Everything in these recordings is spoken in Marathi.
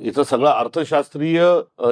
याचं सगळं अर्थशास्त्रीय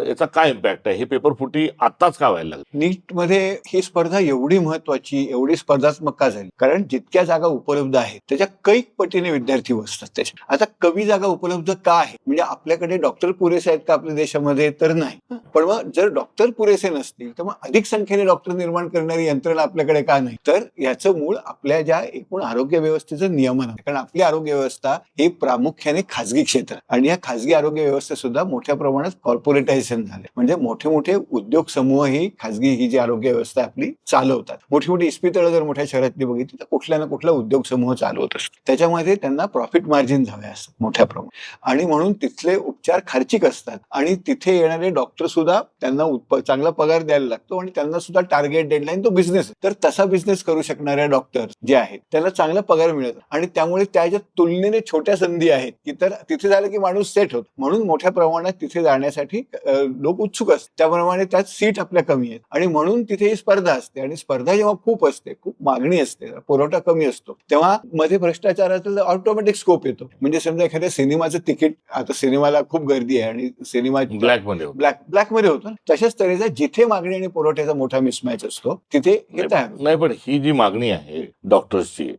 याचा काय इम्पॅक्ट आहे? हे पेपर फुटी आत्ताच का व्हायला लागली? नीटमध्ये ही स्पर्धा एवढी महत्वाची, एवढी स्पर्धात्मक का झाली? कारण जितक्या जागा उपलब्ध आहेत त्याच्या कैक पटीने विद्यार्थी बसतात त्याच्या. आता कमी जागा उपलब्ध का आहे? म्हणजे आपल्याकडे डॉक्टर पुरेसे आहेत का आपल्या देशामध्ये? तर नाही. पण मग जर डॉक्टर पुरेसे नसतील तर मग अधिक संख्येने डॉक्टर निर्माण करणारी यंत्रणा आपल्याकडे का नाही? तर याचं मूळ आपल्या ज्या एकूण आरोग्य व्यवस्थेचं नियमन आहे. कारण आपली आरोग्य व्यवस्था ही प्रामुख्याने खाजगी क्षेत्र आणि या खाजगी आरोग्य व्यवस्था सुद्धा मोठ्या प्रमाणात कॉर्पोरेटायझेशन झाले. म्हणजे मोठे मोठे उद्योग समूह ही खाजगी ही जी आरोग्य व्यवस्था आपली चालवतात. मोठी मोठी इस्पितळं जर मोठ्या शहरातली बघितली तर कुठला ना कुठला उद्योग समूह चालवत असतो. त्याच्यामध्ये त्यांना प्रॉफिट मार्जिन हवे असतात मोठ्या प्रमाणात आणि म्हणून तिथले उपचार खर्चिक असतात आणि तिथे येणारे डॉक्टर सुद्धा त्यांना चांगला पगार द्यायला लागतो आणि त्यांना सुद्धा टार्गेट डेडलाईन तो बिझनेस. तर तसा बिझनेस करू शकणाऱ्या डॉक्टर जे आहेत त्यांना चांगला पगार मिळत आणि त्यामुळे त्याच्या तुलनेने छोट्या संधी आहेत की तर तिथे झालं की माणूस सेट होतो. म्हणून मोठ्या प्रमाणात तिथे जाण्यासाठी लोक उत्सुक असतात. त्याप्रमाणे त्यात सीट आपल्या कमी आहेत आणि म्हणून तिथे ही स्पर्धा असते आणि स्पर्धा जेव्हा खूप असते, खूप मागणी असते, पुरवठा कमी असतो, तेव्हा मध्ये भ्रष्टाचाराचा ऑटोमॅटिक स्कोप येतो. म्हणजे समजा एखाद्या सिनेमाचं तिकीट, आता सिनेमाला खूप गर्दी आहे आणि सिनेमा ब्लॅक मध्ये होतो, तशाच तऱ्हेचा जिथे मागणी आणि पुरवठ्याचा मोठा मिसमॅच असतो तिथे नाही. पण ही जी मागणी आहे डॉक्टर्सची,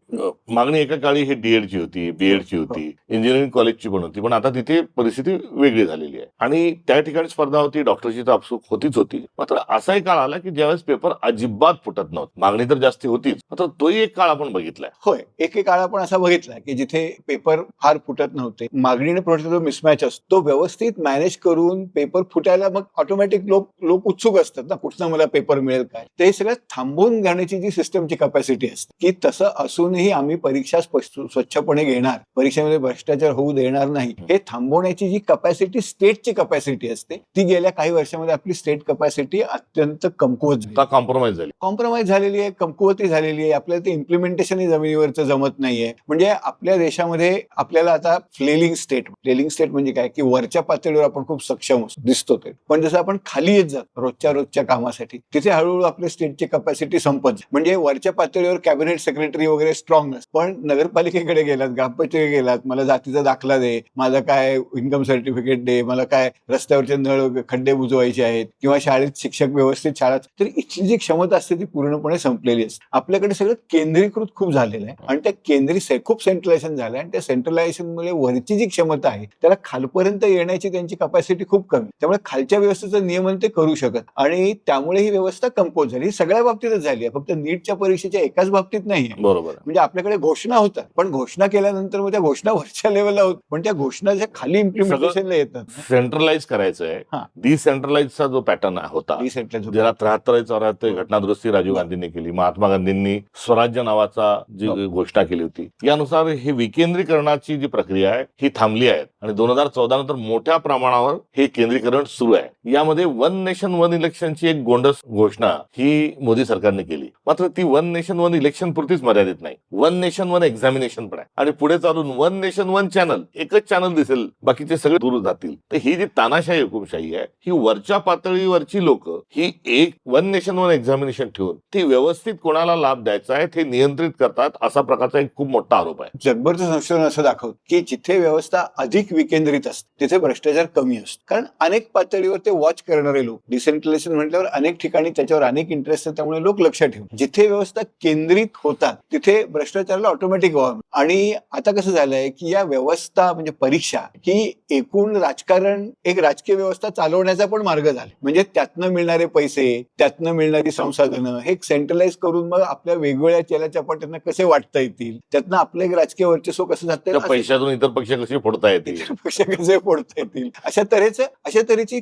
मागणी एका काळी ही डीएडची होती, बीएडची होती, इंजिनिअरिंग कॉलेजची पण होती, पण आता तिथे परिस्थिती वेगळी झालेली आहे आणि त्या ठिकाणी स्पर्धा होती, डॉक्टरची तर अपसूक होतीच. मात्र असाही काळ आला की ज्यावेळेस पेपर अजिबात फुटत नव्हते. मागणी तर जास्ती होतीच, मात्र तोही एक काळ आपण बघितलाय. होय, एक काळ आपण असा बघितला की जिथे पेपर फार फुटत नव्हते. मागणी आणि पुरवठ्याचा जो मिसमॅच असतो तो व्यवस्थित मॅनेज करून पेपर फुटायला मग ऑटोमॅटिक लोक उत्सुक असतात ना, कुठनं मला पेपर मिळेल काय. ते सगळं थांबवून घेण्याची जी सिस्टमची कॅपॅसिटी असते की तसं असूनही आम्ही परीक्षा स्वच्छपणे घेणार, परीक्षेमध्ये भ्रष्टाचार होऊ देणार नाही, हे थांबवण्याची जी कॅपॅसिटी स्टेटची कॅपॅसिटी असते ती गेल्या काही वर्षामध्ये आपली स्टेट कॅपॅसिटी अत्यंत कॉम्प्रोमाइज झालेली आहे, कमकुवती झालेली आहे. आपल्याला ते इम्प्लिमेंटेशनही जमिनीवरचं जमत नाहीये. म्हणजे आपल्या देशामध्ये आपल्याला आता फ्लेलिंग स्टेट म्हणजे काय की वरच्या पातळीवर आपण खूप सक्षम दिसतो ते, पण जसं आपण खाली येत जातो रोजच्या कामासाठी तिथे हळूहळू आपल्या स्टेटची कॅपॅसिटी संपत. म्हणजे वरच्या पातळीवर कॅबिनेट सेक्रेटरी वगैरे स्ट्रॉंग असतात, पण नगरपालिकेकडे गेलात, ग्रामपंचायतीकडे गेलात, मला जातीचा दाखला दे, माझा काय इन्कम सर्टिफिकेट दे, मला काय रस्त्यावरचे नळ खड्डे बुजवायचे आहेत किंवा शाळेत शिक्षक व्यवस्थित शाळा, तर इथली जी क्षमता असते ती पूर्णपणे संपलेली असते. आपल्याकडे सगळं केंद्रीकृत खूप झालेलं आहे आणि त्या खूप सेंट्रलायझेशन झालं आणि त्या सेंट्रलायझेशनमुळे वरची जी क्षमता आहे त्याला खालपर्यंत येण्याची त्यांची कॅपॅसिटी खूप कमी. त्यामुळे खालच्या व्यवस्थेचं नियमन ते करू शकत आणि त्यामुळे ही व्यवस्था कमकुवत झाली. ही सगळ्या बाबतीतच झाली आहे, फक्त नीटच्या परीक्षेच्या एकाच बाबतीत नाहीये. बरोबर. म्हणजे आपल्याकडे घोषणा होतात, पण घोषणा केल्यानंतर मग त्या घोषणा वरच्या लेवलला होत, पण त्या घोषणाच्या खाली इम्प्लिमेंटेशनला येतात. सेंट्रलाइज करायचं आहे. डिसेंट्रलाइजचा जो पॅटर्न होता, ज्याला 73-74 घटनादुरुस्ती राजीव गांधींनी केली, महात्मा गांधींनी स्वराज्य नावाचा जी घोषणा केली होती, यानुसार हे विकेंद्रीकरणाची जी प्रक्रिया आहे ही थांबली आहे आणि 2014 नंतर मोठ्या प्रमाणावर हे केंद्रीकरण सुरू आहे. यामध्ये वन नेशन वन इलेक्शनची एक गोंडस घोषणा ही मोदी सरकारने केली. मात्र ती वन नेशन वन इलेक्शन पुरतीच मर्यादित नाही, वन नेशन वन एक्झामिनेशन पण आहे आणि पुढे चालून वन नेशन वन चॅनल, एकच चॅनल दिसेल, बाकीचे सगळे दूर जातील. तर ही जी तानाशाही हुकुमशाही आहे ही वरच्या पातळीवरची लोक ही एक वन नेशन वन एक्झामिनेशन ठेवून ती व्यवस्थित कोणाला लाभ द्यायचा आहे ते नियंत्रित करतात, असा प्रकारचा एक खूप मोठा आरोप आहे. जगभरचं संशोधन असं दाखवतं की जिथे व्यवस्था अधिक विकेंद्रित असते तिथे भ्रष्टाचार कमी असतो. कारण अनेक पातळीवर ते वॉच करणारे लोक, डिसेंट्रलायझेशन म्हटल्यावर अनेक ठिकाणी त्याच्यावर अनेक इंटरेस्ट आहे, त्यामुळे लोक लक्ष ठेवतात. जिथे व्यवस्था केंद्रित होतात तिथे भ्रष्टाचाराला ऑटोमॅटिक व्हावं. आणि आता कसं झालंय की या व्यवस्था म्हणजे परीक्षा ही एकूण राजकारण, एक राजकीय व्यवस्था चालवण्याचा पण मार्ग झाला. म्हणजे त्यातनं मिळणारे पैसे, त्यातनं मिळणारी संसाधनं हे सेंट्रलाइज करून मग आपल्या वेगवेगळ्या चेलाचपाट्यांना कसे वाटता येतील, त्यातनं आपलं एक राजकीय वर्चस्व कसं जातं, पैशातून इतर पक्ष कसे फोडता येतील, अशा तऱ्हेची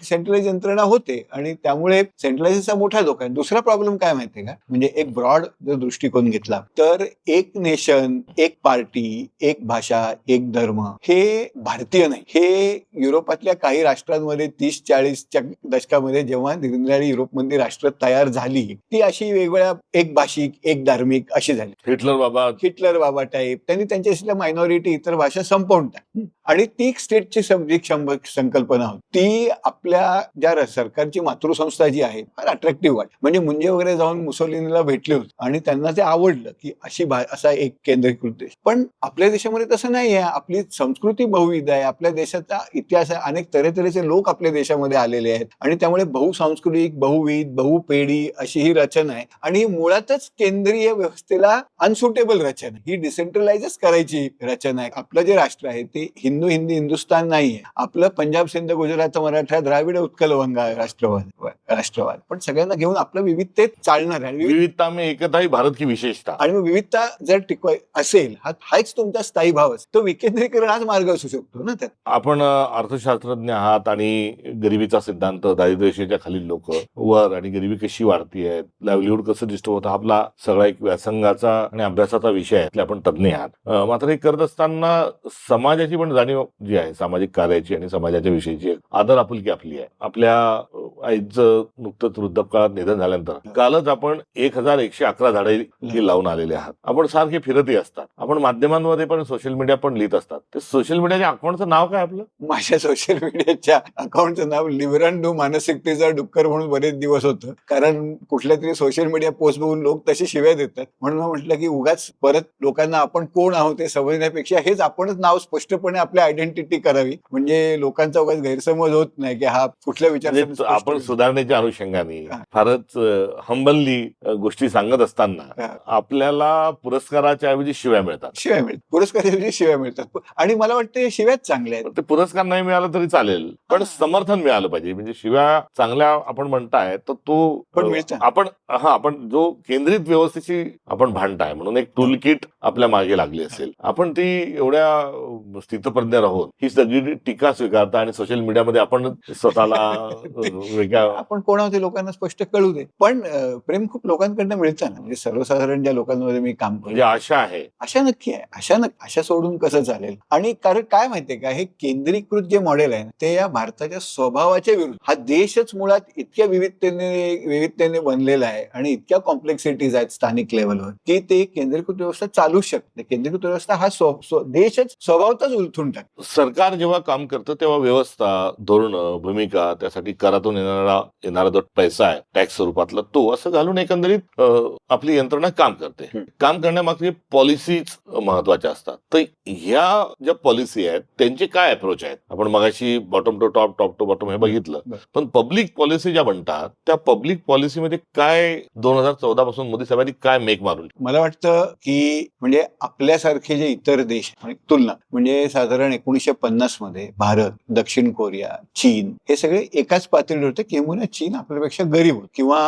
सेंट्रलाइज यंत्रणा होते आणि त्यामुळे सेंट्रलाइजेशनचा मोठा धोका आहे. दुसरा प्रॉब्लेम काय माहितीये का, म्हणजे एक ब्रॉड जर दृष्टिकोन घेतला तर एक नेशन, एक पार्टी, एक भाषा, एक धर्म हे भारतीय नाही. हे युरोपातल्या काही राष्ट्रांमध्ये 30-40च्या दशकामध्ये जेव्हा निरनिराळी युरोपमधली राष्ट्र तयार झाली ती अशी वेगवेगळ्या एक भाषिक, एक धार्मिक अशी झाली. हिटलर बाबा टाईप त्यांनी त्यांच्या मायनॉरिटी इतर भाषा संपवून टाकली आणि ती स्टेटची संकल्पना होती. ती आपल्या ज्या सरकारची मातृसंस्था जी आहे फार अट्रॅक्टिव्ह वाटते. म्हणजे मुंजे वगैरे जाऊन मुसोलिनीला भेटले होते आणि त्यांना ते आवडलं की असा एक केंद्रीकृत देश. पण आपल्या देशामध्ये तसं नाही आहे. आपली संस्कृती बहुविध आहे, आपल्या देशाचा इतिहास आहे, अनेक तऱ्हेतऱ्हेचे लोक आपल्या देशामध्ये आलेले आहेत आणि त्यामुळे बहुसांस्कृतिक, बहुविध, बहुपेढी अशी ही रचना आहे आणि मुळातच केंद्रीय व्यवस्थेला अनसुटेबल रचना, ही डिसेंट्रलाइजच करायची रचना आहे. आपलं जे राष्ट्र आहे ते हिंदू हिंदी हिंदुस्थान नाहीये. आपलं पंजाब सिंध गुजरात मराठा द्राविड उत्कल वंगा राष्ट्रवाद पण सगळ्यांना घेऊन आपलं विविधतेत चालणार आहे. विविधता में एकता ही भारत की विशेषता. आणि मग विविधता जर टिकवाय असेल, हाच तुमचा स्थायी भाव असतो, तो विकेंद्रीकरण हाच मार्ग असू शकतो ना त्यात. आपण अर्थशास्त्रज्ञ आहात आणि गरिबीचा सिद्धांत, दारिद्र्यरेषेच्या खालील लोक वर आणि गरिबी कशी वाढतीये, लाईव्हलीहूड कसं डिस्टर्ब होतं, आपला सगळा एक व्यासंगाचा आणि अभ्यासाचा विषय आहे, आपण तज्ज्ञ आहात. मात्र हे करत असताना समाजाची पण जाणीव जी आहे, सामाजिक कार्याची आणि समाजाच्या विषयीची आदर आपुलकी आपली आहे. आपल्या आईचं नुकतंच वृद्धापकाळात निधन झाल्यानंतर कालच आपण 1111 झाडे लावून आलेले आहात. आपण सारखे फिरतही असतात, आपण माध्यमांमध्ये पण सोशल मीडिया पण लिहित असतात. ते सोशल मीडियाच्या अकाउंटचं नाव काय आपलं? माझ्या सोशल मीडियाच्या अकाउंटचं नाव लिबरंडो मानसिकतेचा डुक्कर म्हणून बरेच दिवस होतं, कारण कुठल्या तरी सोशल मीडिया पोस्ट बघून लोक तशी शिव्या देतात. म्हणून म्हटलं की उगाच परत लोकांना आपण कोण आहोत हे समजण्यापेक्षा हेच आपणच नाव स्पष्टपणे आपली आयडेंटिटी करावी, म्हणजे लोकांचा उगाच गैरसमज होत नाही की हा कुठल्या विचार. आपण सुधारण्याच्या अनुषंगाने फारच हंबलली गोष्टी सांगत असताना आपल्याला पुरस्काराच्या ऐवजी शिव्या मिळतात. पुरस्काराच्या शिव्या मिळतात आणि मला वाटतं शिव्याच चांगल्या आहेत. ते पुरस्कार नाही मिळाला तरी चालेल, पण समर्थन मिळालं पाहिजे. म्हणजे शिव्या चांगल्या आपण म्हणताय तर तो आपण जो केंद्रित व्यवस्थेची आपण भांडताय म्हणून एक टूल किट आपल्या मागे लागली असेल, आपण ती एवढ्या स्थितप्रज्ञ राहून ही सगळी टीका स्वीकारता आणि सोशल मीडियामध्ये आपण स्वतःला आपण कोण आहोत लोकांना स्पष्ट कळू दे. पण प्रेम खूप लोकांकडनं मिळतं ना, म्हणजे सर्वसाधारण ज्या लोकांमध्ये मी काम करतो, म्हणजे आशा नक्की आहे. आशा सोडून कसं चालेल. आणि कारण काय माहितीये का, हे केंद्रीकृत जे मॉडेल आहे ते या भारताच्या स्वभावाच्या विरुद्ध. हा देशच मुळात इतक्या विविधतेने बनलेला आहे आणि इतक्या कॉम्प्लेक्सिटीज आहेत स्थानिक लेवलवर की ते केंद्रीकृत व्यवस्था चालूच शकते. केंद्रीकृत व्यवस्था हा देशच स्वभावतच उलथून टाकतो. सरकार जेव्हा काम करतं तेव्हा व्यवस्था, धोरण, भूमिका, त्यासाठी करातून येणारा जो पैसा आहे टॅक्स स्वरूपातला, तो असं घालून एकंदरीत आपली यंत्रणा काम करते. काम करण्यामागचे पॉलिसीज महत्वाच्या असतात. तर ह्या ज्या पॉलिसी आहेत त्यांचे काय अप्रोच आहेत? आपण मगाशी bottom to top, top to bottom हे बघितलं, पण पब्लिक पॉलिसी ज्या बनतात त्या पब्लिक पॉलिसीमध्ये काय 2014 पासून मोदी साहेबांनी काय मेक मारून? मला वाटतं की म्हणजे आपल्यासारखे जे इतर देश तुलना, म्हणजे साधारण 1950 मध्ये भारत, दक्षिण कोरिया, चीन हे सगळे एकाच पातळीवर होते. किंवा चीन आपल्यापेक्षा गरीब होत किंवा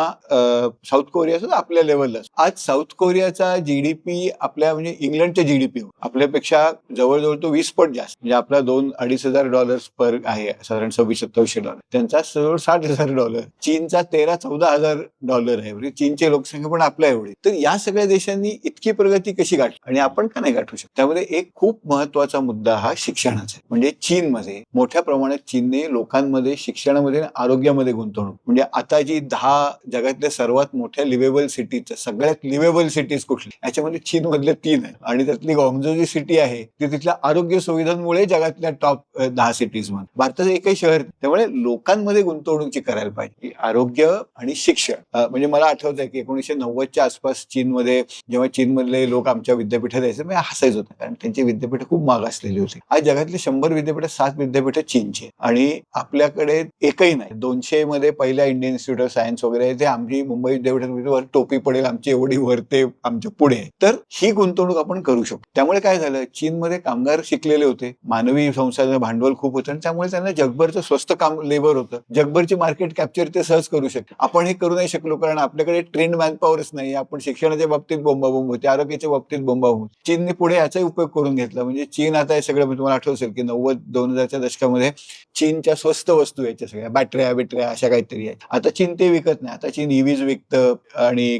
साऊथ कोरिया सुद्धा आपल्या लेवलला. आज साऊथ कोरियाचा जीडीपी आपल्या म्हणजे इंग्लंडच्या जीडीपी आपल्यापेक्षा जवळजवळ तो 20 पट जास्त. म्हणजे आपला $2,000-2,500 पर आहे, साधारण $26,000-27,000. त्यांचा जवळ $60,000. चीनचा $13,000-14,000 आहे. म्हणजे चीनची लोकसंख्या पण आपल्या एवढी. तर या सगळ्या देशांनी इतकी प्रगती कशी गाठली आणि आपण का नाही गाठू शकतो? त्यामध्ये एक खूप महत्वाचा मुद्दा हा शिक्षणाचा आहे. म्हणजे चीनमध्ये मोठ्या प्रमाणात चीनने लोकांमध्ये शिक्षणामध्ये आरोग्यामध्ये गुंतवणूक, म्हणजे आता जी 10 जगातल्या सर्वात मोठ्या लिव्हेबल सिटीज, सगळ्यात लिव्हेबल सिटीज कुठली, याच्यामध्ये चीन मधल्या 3 आहे आणि त्यातली गॉंगझो जी सिटी आहे ती तिथल्या आरोग्य सुविधांमुळे जगातल्या टॉप 10 सिटीज मध्ये. भारताचं एकही शहर. त्यामुळे लोकांमध्ये गुंतवणूक करायला पाहिजे. आरोग्य आणि शिक्षण. म्हणजे मला आठवत आहे की 1990च्या आसपास चीनमध्ये जेव्हा चीनमधले लोक आमच्या विद्यापीठात यायचे मी हसायच होतं, कारण त्यांची विद्यापीठ खूप मागासलेली होती. आज जगातले 100 विद्यापीठ 7 विद्यापीठ चीनची आणि आपल्याकडे एकही नाही. 200 मध्ये पहिल्या इंडियन इन्स्टिट्यूट ऑफ सायन्स वगैरे ते आमची मुंबई विद्यापीठात टोपी पडेल आमची एवढी वरते आमच्या पुढे. तर ही गुंतवणूक आपण करू शकतो. त्यामुळे काय झालं, चीनमध्ये कामगार शिकलेले होते, मानवी संसाधन भांडवल खूप होतं आणि त्यामुळे त्यांना जगभरचं स्वस्त काम लेबर होतं. जगभरची मार्केट कॅप्चर ते सहज करू शकते. आपण हे करू नाही शकलो कारण आपल्याकडे ट्रेंड मॅनपॉवरच नाही. आपण शिक्षणाच्या बाबतीत बोंबाबोंब होते, आरोग्याच्या बाबतीत बोंबाबोंब. चीनने पुढे याचाही उपयोग करून घेतला. म्हणजे चीन आता हे सगळं तुम्हाला आठवत असेल की 90-2000च्या दशकामध्ये चीनच्या स्वस्त वस्तू यायच्या सगळ्या बॅटऱ्या अशा काहीतरी आहेत. आता चीन ते विकत नाही. आता चीन ईव्हीज विकतं आणि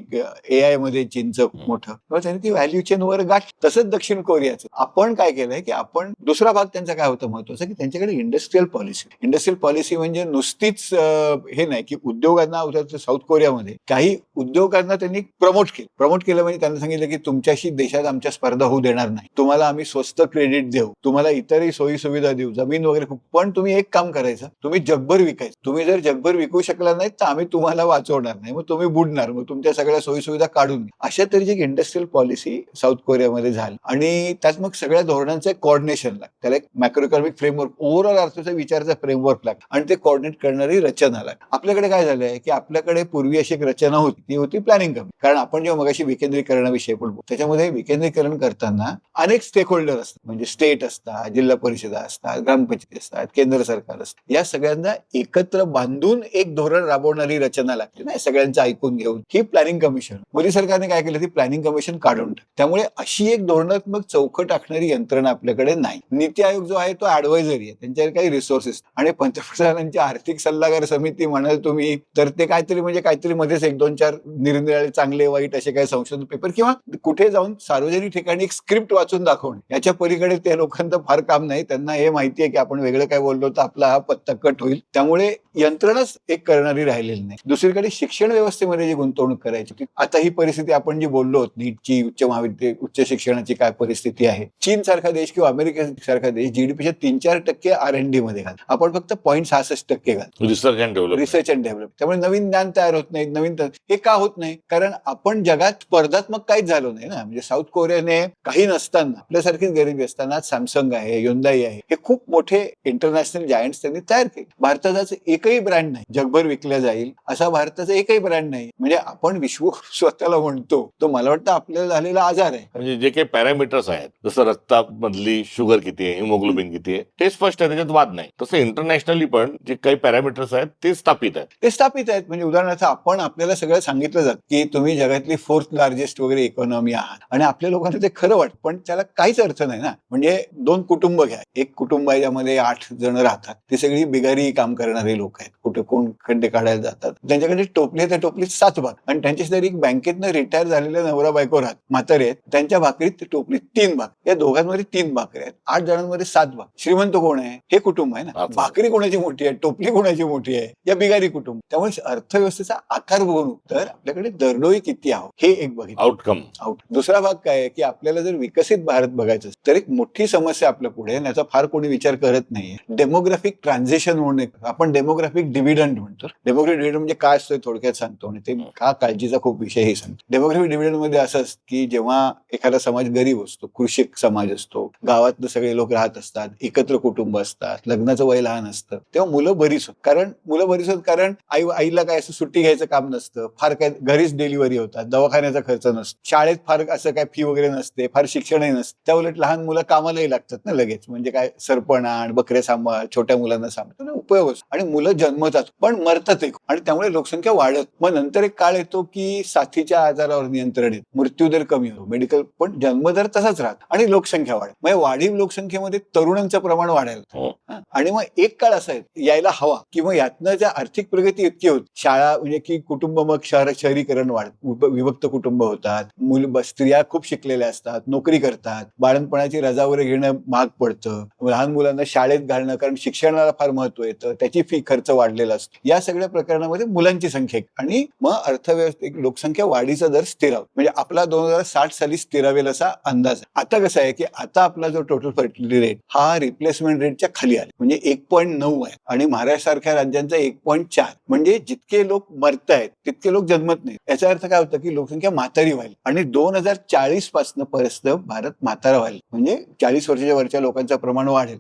AI मध्ये चीनचं मोठं, त्यांनी ती व्हॅल्यू चेन वर गाठ. तसंच दक्षिण कोरियाचं. आपण काय केलंय की आपण दुसरा भाग त्यांचा काय होतं महत्वाचं, की त्यांच्याकडे इंडस्ट्रियल पॉलिसी म्हणजे नुसतीच हे नाही की उद्योगांना, साऊथ कोरियामध्ये काही उद्योगांना त्यांनी प्रमोट केलं म्हणजे त्यांना सांगितलं की तुमच्याशी देशात आमच्या स्पर्धा होऊ देणार नाही, तुम्हाला आम्ही स्वस्त क्रेडिट देऊ, तुम्हाला इतरही सोयी सुविधा देऊ, जमीन वगैरे, पण तुम्ही एक काम करायचं, तुम्ही जगभर विकायचं. तुम्ही जर जगभर विकू शकला नाही तर आम्ही तुम्हाला वाचवणार नाही, मग तुम्ही बुडणार, मग तुमच्या सगळ्या सोयीसुविधा काढून घ्या. अशा तऱ्हेची एक इंडस्ट्रियल पॉलिसी साऊथ कोरियामध्ये झाली आणि त्यात मग सगळ्या धोरणांचं एक कॉर्डिनेशन लागतं. त्याला एक मॅक्रो इकॉनॉमिक फ्रेमवर्क, ओव्हरऑल अर्थाचा विचाराचा फ्रेमवर्क लागतो आणि ते कॉर्डिनेट करणारी रचना लागते. आपल्याकडे काय झालंय की आपल्याकडे पूर्वी अशी एक रचना होती, ती होती प्लॅनिंग कमिटी. कारण आपण जेव्हा मगाशी विकेंद्रीकरणाविषयी बोलतो त्याच्यामध्ये विकेंद्रीकरण करताना अनेक स्टेक होल्डर असतात, म्हणजे स्टेट असतात, जिल्हा परिषदा असतात, ग्रामपंचायती असतात, केंद्र सरकार असतं. या सगळ्यांना एकत्र बांधून एक धोरण राबवणारी रचना लागते ना, सगळ्यांचं ऐकून घेऊन. ही प्लॅनिंग कमिशन, मोदी सरकारने काय केलं, ती प्लॅनिंग कमिशन काढून टाकली. त्यामुळे अशी एक धोरणात्मक चौकट आखणारी यंत्रणा आपल्याकडे नाही. नीती आयोग जो आहे तो ऍडवायझरी आहे, त्यांच्याकडे काही रिसोर्सेस आणि पंतप्रधानांची आर्थिक सल्लागार समिती म्हणाल तुम्ही तर ते काहीतरी मध्येच 1-2-4 निरनिराळे चांगले वाईट असे काही संशोधन पेपर किंवा कुठे जाऊन सार्वजनिक ठिकाणी एक स्क्रिप्ट वाचून दाखवणे, याच्या पलीकडे त्या लोकांचं फार काम नाही. त्यांना हे माहिती आहे की आपण वेगळं काय बोललो तर आपला हा पत्ता कट होईल. त्यामुळे यंत्रणाच एक करणारी राहिलेली नाही. दुसरीकडे शिक्षण व्यवस्थेमध्ये जी गुंतवणूक करायची, आता ही परिस्थिती आपण जी बोललो, नीटची, उच्च शिक्षणाची काय परिस्थिती आहे. चीन सारखा देश किंवा अमेरिका सारखा देश जीडीपीच्या 3-4% R&D मध्ये घाल, आपण फक्त 0.66% घाल रिसर्च अँड डेव्हलप. त्यामुळे नवीन ज्ञान तयार होत नाही. हे का होत नाही? कारण आपण जगात स्पर्धात्मक काहीच झालो नाही ना. म्हणजे साऊथ कोरियाने काही नसताना, आपल्यासारखीच गरिबी असताना सॅमसंग आहे, Hyundai आहे, हे खूप मोठे इंटरनॅशनल जायंट्स त्यांनी तयार केले. भारताचा एकही ब्रँड नाही जगभर विकला जाईल असा, भारताचा एकही ब्रँड नाही. म्हणजे आपण विश्वगुरु स्वतःला म्हणतो, तो मला वाटतं आपल्याला झालेला आजार आहे. म्हणजे जे काही पॅरामीटर्स आहेत, जसं रक्तामधली शुगर किती आहे, हिमोग्लोबिन किती आहे, ते स्पष्ट आहे, त्याच्यात वाद नाही. तसं इंटरनॅशनली पण जे काही पॅरामीटर्स आहेत ते स्थापित आहेत. म्हणजे उदाहरणार्थ आपण आपल्याला सगळं सांगितलं जातं की तुम्ही जगातली 4th लार्जेस्ट वगैरे इकॉनॉमी आहात आणि आपल्या लोकांना ते खरं वाटतं, पण त्याला काहीच अर्थ नाही ना. म्हणजे 2 कुटुंब घ्या, एक कुटुंब आहे ज्यामध्ये 8 जण राहतात, ती सगळी बिगारी काम करणारे लोक आहेत, कुठे कोण खड्डे काढायला जातात, त्यांच्याकडे टोपली आहे, त्या टोपलीत 7 भाग आणि त्यांच्या शेजारी एक बँकेतनं रिटायर झालेले नवरा बायको राहत, म्हातारे आहेत, त्यांच्या भाकरीत टोपलीत 3 भाग, या दोघांमध्ये 3 भाकरी आहेत, 8 जणांमध्ये 7 भाग. श्रीमंत कोण आहे? हे कुटुंब आहे ना. भाकरी कोणाची मोठी आहे, टोपली कोणाची मोठी आहे, या बिगारी कुटुंब. त्यामुळे अर्थव्यवस्थेचा आकार बघून तर आपल्याकडे दरडोई किती आहोत हे एक बघितलं. आउटकम. दुसरा भाग काय आहे की आपल्याला जर विकसित भारत बघायचं तर एक मोठी समस्या आपल्या पुढे, याचा फार कोणी विचार करत नाहीये, डेमोग्राफिक ट्रान्झिशन होणे. आपण डेमोग्राफिक डिव्हिडंड म्हणतो. डेमोग्राफिक डिव्हिडंड म्हणजे काय असतं थोडक्यात सांगतो आणि ते का काळजीचा खूप विषय हे सांगतो. डेमोग्राफिक डिव्हिडंड मध्ये असं असतं की जेव्हा एखादा समाज गरीब असतो, कृषिक समाज असतो, गावातले सगळे लोक राहत असतात, एकत्र कुटुंब असतात, लग्नाचं वय लहान असतं, तेव्हा मुलं बरीच होत. कारण आईला काय असं सुट्टी घ्यायचं काम नसतं, फार काय घरीच डिलिव्हरी होतात, दवाखान्याचा खर्च नसतो, शाळेत फार असं काय फी वगैरे नसते, फार शिक्षणही नसतं. त्या उलट लहान मुलं कामालाही लागतात ना लगेच, म्हणजे काय सरपण आण, बकरे सांभाळ, छोट्या मुलांना सांभाळ, उपयोग असतो. आणि मुलं जन्मतात पण मरतात एक, आणि त्यामुळे लोकसंख्या वाढत. मग नंतर एक काळ येतो की साथीच्या आजारावर नियंत्रण येत, मृत्यूदर कमी होतो, मेडिकल, पण जन्मदर तसाच राहत आणि लोकसंख्या वाढत. मग वाढीव लोकसंख्येमध्ये तरुणांचं प्रमाण वाढायला आणि मग एक काळ असा यायला हवा की मग यातनं ज्या आर्थिक प्रगती इतकी होती, शाळा म्हणजे की कुटुंब मग शहरीकरण वाढत, विभक्त कुटुंब होतात, स्त्रिया खूप शिकलेल्या असतात, नोकरी करतात, बाळणपणाची रजा वगैरे घेणं महाग पडतं, लहान मुलांना शाळेत घालणं, कारण शिक्षणाला फार महत्व येतं, त्याची फी खर्च वाढलेला असतो. या सगळ्या प्रकरणामध्ये मुलांची संख्या आणि मग अर्थव्यवस्थेत लोकसंख्या वाढीचा दर स्थिरावतो. म्हणजे आपला 2060 साली स्थिरावेल असा अंदाज आहे. आता कसं आहे की आता आपला जो टोटल फर्टिलिटी रेट हा रिप्लेसमेंट रेटच्या खाली आला, म्हणजे 1.9 आहे आणि महाराष्ट्र राज्यांचा 1.4. म्हणजे जितके लोक मरत आहेत तितके लोक जन्मत नाही. याचा अर्थ काय होतं की लोकसंख्या म्हातारी व्हायला आणि 2040 पासून परत भारत म्हातारा व्हायला, म्हणजे 40 वर्षाच्या वरच्या लोकांचं प्रमाण वाढेल.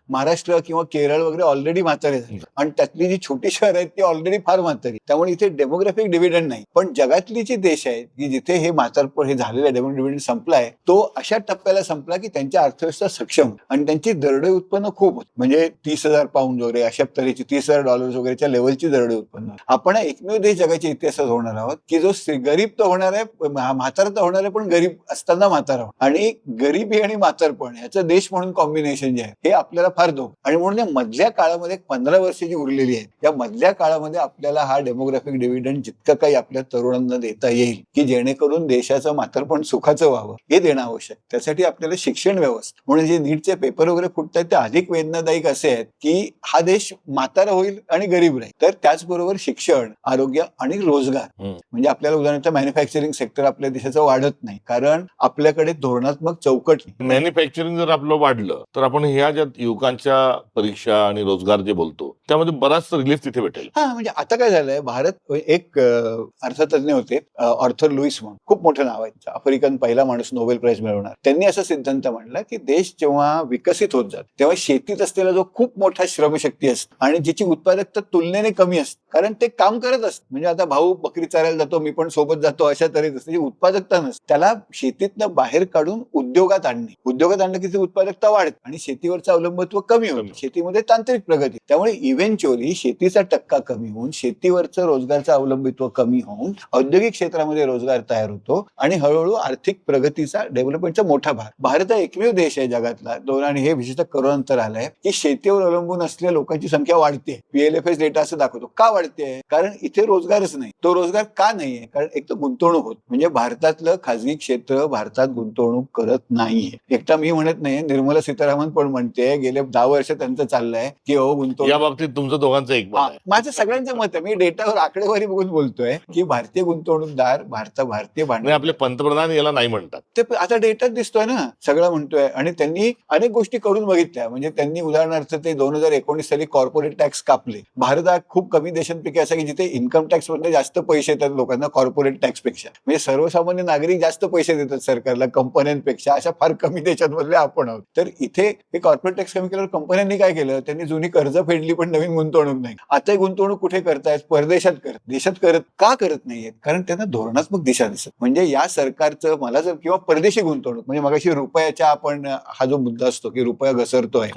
महाराष्ट्र किंवा केरळ वगैरे ऑलरेडी म्हातारे झाले आणि त्यातली जी छोटी शहर आहेत ती ऑलरेडी फार म्हातारी. त्यामुळे इथे डेमोग्राफिक डिव्हिडंड नाही. पण जगातली जी देश आहेत की जिथे हे म्हातारपण हे झालेलं डेमोग्राफिक डिव्हिडंड संपलाय, तो अशा टप्प्याला संपला की त्यांच्या अर्थव्यवस्था सक्षम आणि त्यांची दरडोई उत्पन्न खूप होत, म्हणजे 30,000 पाऊंड वगैरे अशा तऱ्हेची, $30,000 वगैरेच्या लेवलची दरडोई उत्पन्न. आपण एकमेव देश जगाच्या इतिहासात होणार आहोत की जो गरीब तर होणार आहे, म्हातारा तर होणार आहे, पण गरीब असताना म्हातारा. आणि गरिबी आणि म्हातारपण याचं देश म्हणून कॉम्बिनेशन जे आहे हे आपल्याला फार धोक. आणि म्हणून या मधल्या काळामध्ये 15 वर्ष जी उरलेली आहेत या मधल्या काळामध्ये आपल्याला हा डेमोग्राफिक डिव्हिडंड जितकं काही आपल्या तरुणांना देता येईल की जेणेकरून देशाचं म्हातारपण सुखाचं व्हावं हे देणं आवश्यक. त्यासाठी आपल्याला शिक्षण व्यवस्था म्हणून जे नीटचे पेपर वगैरे फुटतात ते अधिक वेदनादायक असे आहेत की हा देश म्हातारा होईल आणि गरीब राहील. तर त्याचबरोबर शिक्षण, आरोग्य आणि रोजगार म्हणजे आपल्याला उदाहरणार्थ मॅन्युफॅक्चरिंग सेक्टर आपल्या देशाचं वाढत नाही कारण आपल्याकडे धोरणात्मक चौकट नाही. मॅन्युफॅक्चरिंग जर आपलं वाढलं तर आपण ह्या ज्या युवकांच्या परीक्षा आणि रोजगार जे बोलतो त्यामध्ये बराच रिलीफ तिथे भेटेल. हा म्हणजे आता काय झालंय, भारत एक अर्थतज्ञ होते ऑर्थर लुईस म्हणून, खूप मोठं नाव आहे, आफ्रिकन पहिला माणूस नोबेल प्राइज मिळवणार. त्यांनी असा सिद्धांत मांडला की देश जेव्हा विकसित होत जातो तेव्हा शेतीत असलेला जो खूप मोठा श्रमशक्ती असते आणि जिची उत्पादकता तुलनेने कमी असते कारण ते काम करत असत. म्हणजे आता भाऊ बकरी चारायला जातो, मी पण सोबत जातो, अशा तऱ्हेच असते. उत्पादकता नसते, त्याला शेतीतनं बाहेर काढून उद्योगात आणणे. उद्योगात आणलं की ती उत्पादकता वाढते आणि शेतीवरचं अवलंबित्व कमी होतं. शेतीमध्ये तांत्रिक प्रगती, त्यामुळे इव्हेंच्युअली शेतीचा टक्का कमी होऊन शेतीवरचं रोजगारचं अवलंबित्व कमी होऊन औद्योगिक क्षेत्रामध्ये रोजगार तयार होतो आणि हळूहळू आर्थिक प्रगतीचा डेव्हलपमेंटचा मोठा भाग. भारत हा एकमेव देश आहे जगातला आणि हे विशेषतः करोनानंतर आलंय की शेतीवर अवलंबून असलेल्या लोकांची संख्या वाढते. PLFS डेटा असं दाखवतो. का वाढते? कारण इथे रोजगारच नाही. तो रोजगार का नाहीये? कारण एक तर गुंतवणूक होत, म्हणजे भारतातलं खाजगी क्षेत्र भारतात गुंतवणूक करत नाहीये. एकटा मी म्हणत नाही, निर्मला सीतारामन पण म्हणते, गेले 10 वर्ष त्यांचं चाललंय की हो गुंतवणूक. या बाबतीत तुमचं दोघांचं एक मत आहे. माझं सगळ्यांचं मत आहे. मी डेटावर आकडेवारी बघून बोलतोय की भारतीय गुंतवणूकदार भारतीय भांडवल. आपले पंतप्रधान याला नाही म्हणतात, ते आता डेटाच दिसतोय ना, सगळं म्हणतोय. आणि त्यांनी अनेक गोष्टी करून बघितल्या. म्हणजे त्यांनी उदाहरणार्थ ते 2019 साली कॉर्पोरेट टॅक्स कापले. भारत हा खूप कमी देशांपैकी असा की जिथे इन्कम टॅक्स मध्ये जास्त पैसे येतात लोकांना कॉर्पोरेट टॅक्स पेक्षा. म्हणजे सर्वसामान्य नागरिक जास्त पैसे देतात सरकारला कंपन्यांपेक्षा. अशा फार कमी देशांमधले आपण आहोत. तर इथे हे कॉर्पोरेट टॅक्स कमी केल्यावर कंपन्यांनी काय केलं, त्यांनी जुनी कर्ज फेडली पण नवीन गुंतवणूक नाही. आता गुंतवणूक कुठे करतायत? परदेशात करत. देशात का करत नाहीयेत? कारण त्यांना धोरणात्मक दिशा दिसत. म्हणजे या सरकारचं मला जर किंवा परदेशी गुंतवणूक म्हणजे मगाशी रुपयाच्या आपण हा जो मुद्दा असतो की रुपया घसरतोय.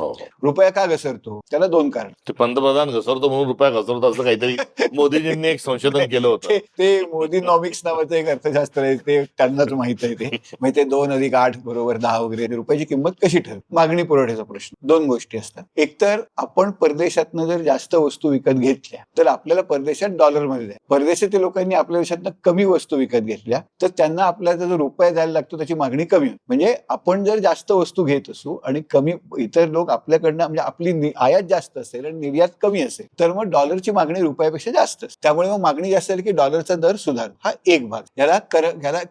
रुपया का घसरतो? त्याला 2 कारण. ते पंतप्रधान घसरतो म्हणून रुपया घसरतो असं काहीतरी मोदीजींनी एक संशोधन केलं होतं. ते मोदीनॉमिक्स नावाचं एक अर्थशास्त्र आहे, ते त्यांनाच माहित आहे. ते म्हणजे ते 2+8 = 10 वगैरे. रुपयाची किंमत कशी ठरते? मागणी पुरवठ्याचा प्रश्न. 2 गोष्टी असतात. एकतर आपण परदेशातनं जर जास्त वस्तू विकत घेतल्या तर आपल्याला परदेशात डॉलरमध्ये द्या. परदेशातील लोकांनी आपल्या देशातनं कमी वस्तू विकत घेतल्या तर त्यांना आपल्याला जो रुपया द्यायला लागतो त्याची मागणी कमी होते. म्हणजे आपण जर जास्त वस्तू घेत असू आणि कमी इतर लोक आपल्याकडनं म्हणजे आपली आयात जास्त असेल आणि निर्यात कमी असेल तर मग डॉलरची मागणी रुपयापेक्षा जास्त असते. त्यामुळे मग मागणी जास्त झाली की डॉलरचा दर सुधारतो. हा एक भाग. याला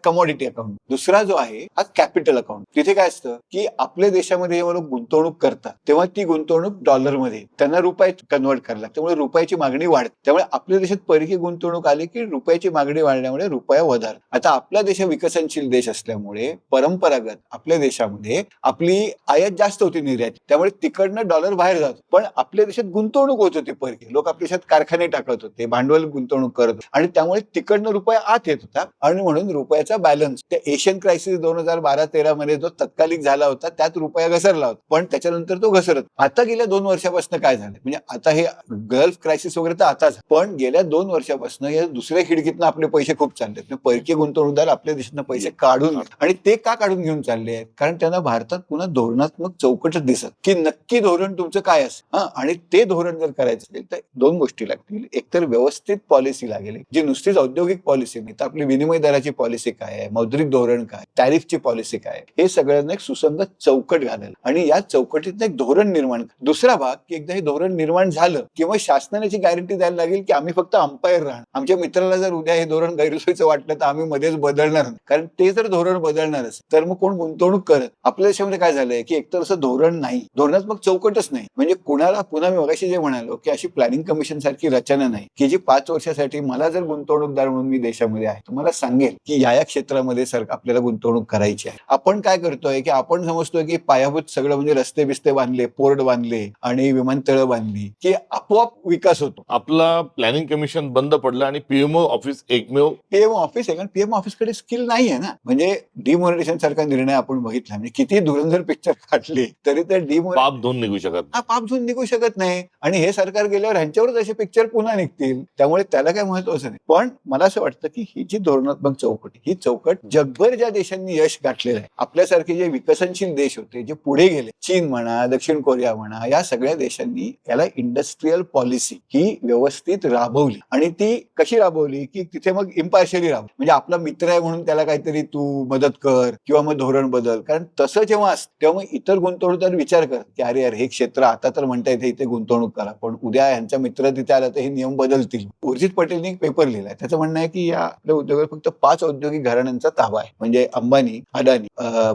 कमॉडिटी अकाउंट. दुसरा जो आहे हा कॅपिटल अकाउंट. तिथे काय असतं की आपल्या देशामध्ये जेव्हा लोक गुंतवणूक करतात तेव्हा ती गुंतवणूक डॉलरमध्ये त्यांना रुपयात कन्वर्ट करायला लागते. त्यामुळे रुपयाची मागणी वाढते. त्यामुळे आपल्या देशात परकीय गुंतवणूक आली की रुपयाची मागणी वाढल्यामुळे रुपया वधार. आता आपला देश विकसनशील देश असल्यामुळे परंपरागत आपल्या देशामध्ये आपली आयात जास्त होती निर्यात, त्यामुळे तिकडनं डॉलर बाहेर जातो. पण आपल्या देशात गुंतवणूक होत होती. परकीय लोक आपल्या देशात कारखाने टाकत होते, भांडवल गुंतवणूक करत होते आणि त्यामुळे तिकडनं रुपया आत येत होता आणि म्हणून रुपयाचा बॅलन्स त्या एशियन क्रायसिस 2012-13 मध्ये जो तत्कालिक झाला होता त्यात रुपया घसरला होता. पण त्याच्यानंतर तो घसरत. आता गेल्या 2 वर्षापासून काय झालं, म्हणजे आता हे गल्फ क्रायसिस वगैरे तर आताच, पण गेल्या 2 वर्षापासून या दुसऱ्या खिडकीतनं आपले पैसे खूप चाललेत. परकीय गुंतवणूकदार आपल्या देशातनं पैसे काढून, आणि ते का काढून घेऊन चालले आहेत? कारण त्यांना भारतात पुन्हा धोरणात्मक चौकटच दिसत की नक्की धोरण तुमचं काय असेल. आणि ते धोरण जर करायचं असेल तर 2 गोष्टी लागतील. एकतर व्यवस्थित पॉलिसी लागेल, जी नुसतीच औद्योगिक पॉलिसी नाही तर आपली विनिमय दराची पॉलिसी काय आहे, मौद्रिक धोरण काय, टॅरिफची पॉलिसी काय, हे सगळ्यांना एक सुसंगत चौकट घालेल आणि या चौकटीत एक धोरण निर्माण. दुसरा भाग की एकदा हे धोरण निर्माण झालं किंवा शासनाची गॅरंटी द्यायला लागेल की आम्ही फक्त अंपायर राहणार. आमच्या मित्राला जर उद्या हे धोरण गैरसोयीचं वाटलं तर आम्ही मध्येच बदलणार नाही. कारण ते जर धोरण बदलणार असेल तर मग कोण गुंतवणूक करत. आपल्या देशामध्ये काय झालंय की एकतर असं धोरण नाही, धोरणात्मक चौकटच नाही. म्हणजे कुणाला पुन्हा मी मगाशी जे म्हणालो की अशी प्लॅनिंग कमिशन सारखी रचना नाही की जी 5 वर्षासाठी मला जर गुंतवणूकदार म्हणून मी देशामध्ये आहे तुम्हाला सांगेल की या क्षेत्रामध्ये आपल्याला गुंतवणूक करायची आहे. आपण काय करतोय की आपण समजतोय की पायाभूत सगळं म्हणजे रस्ते बिस्ते बांधले, पोर्ट बांधले आणि विमानतळं बांधली की आपोआप विकास होतो. आपला प्लॅनिंग कमिशन बंद पडलं आणि पीएमओ ऑफिस एकमेव पीएमओ ऑफिस आहे. कारण पीएमओ ऑफिसकडे स्किल नाही आहे ना. म्हणजे डिमॉनिटायझेशन सारखा निर्णय आपण बघितला, म्हणजे किती धुरंधर पिक्चर काढले तरी ते पाप धुवून निघू शकत पाप धुवून निघू शकत नाही. आणि हे सरकार गेल्यावर ह्यांच्यावरच असे पिक्चर पुन्हा निघतील. त्यामुळे त्याला काय महत्वाचं नाही. पण मला असं वाटतं की ही जी धोरणात्मक चौकट, ही चौकट जगभर ज्या देशांनी यश गाठलेलं आहे, आपल्यासारखे जे विकसनशील देश होते जे पुढे गेले, चीन म्हणा, दक्षिण कोरिया म्हणा, या सगळ्या देशांनी याला इंडस्ट्रीयल पॉलिसी ही व्यवस्थित राबवली. आणि ती कशी राबवली की तिथे मग इम्पार्शियली राबवली, म्हणजे आपला मित्र आहे म्हणून त्याला काहीतरी तू मदत कर किंवा मग धोरण बदल. कारण तसं जेव्हा असतं तेव्हा मग इतर गुंतवणूकदार विचार करतात की अरे यार हे क्षेत्र आता तर म्हणता येते इथे गुंतवणूक करा, पण उद्या यांचा मित्र तिथे आला तर हे नियम बदलतील. उर्जित पटेलने एक पेपर लिहिलाय, त्याचं म्हणणं आहे की या आपल्या उद्योगात फक्त 5 औद्योगिक घराण्यांचा ताबा आहे, म्हणजे अंबानी, अदानी,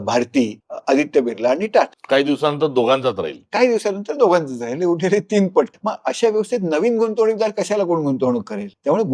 भारती, आदित्य बिर्ला आणि टाटा. काही दिवसानंतर दोघांचाच राहील. काही दिवसानंतर दोघांचंच राहिले, उठेले 3 पट. मग अशा व्यवस्थेत नवीन गुंतवणूकदार कशाला कोण गुंतवणूक करेल? त्यामुळे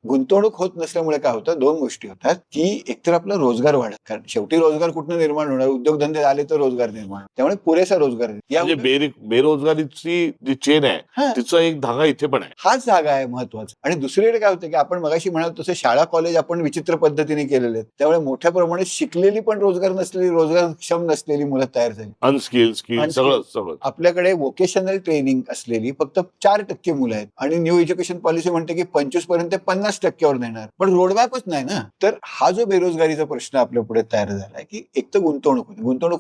गुंतवणूक होत नसल्यामुळे काय होतं, 2 गोष्टी होतात की एकतर आपला रोजगार वाढत, कारण शेवटी रोजगार कुठनं निर्माण होणार, उद्योगधंदे आले तर रोजगार निर्माण, त्यामुळे पुरेसा रोजगार. म्हणजे बेरोजगारीची जी चेन आहे तिचा एक धागा इथे पण आहे. हाच धागा आहे महत्वाचा. आणि दुसरीकडे काय होतं की आपण मगाशी म्हणालो तसं शाळा कॉलेज आपण विचित्र पद्धतीने केलेले आहेत, त्यामुळे मोठ्या प्रमाणात शिकलेली पण रोजगार नसलेली, रोजगारक्षम नसलेली मुलं तयार झाली. अनस्किल स्किल सगळं. आपल्याकडे वोकेशनल ट्रेनिंग असलेली फक्त 4% मुलं आहेत आणि न्यू एज्युकेशन पॉलिसी म्हणते की 25 पर्यंत 50%वर नेणार, पण रोडमॅपच नाही ना. तर हा जो बेरोजगारीचा प्रश्न आपल्या पुढे तयार झालाय की एक तर गुंतवणूक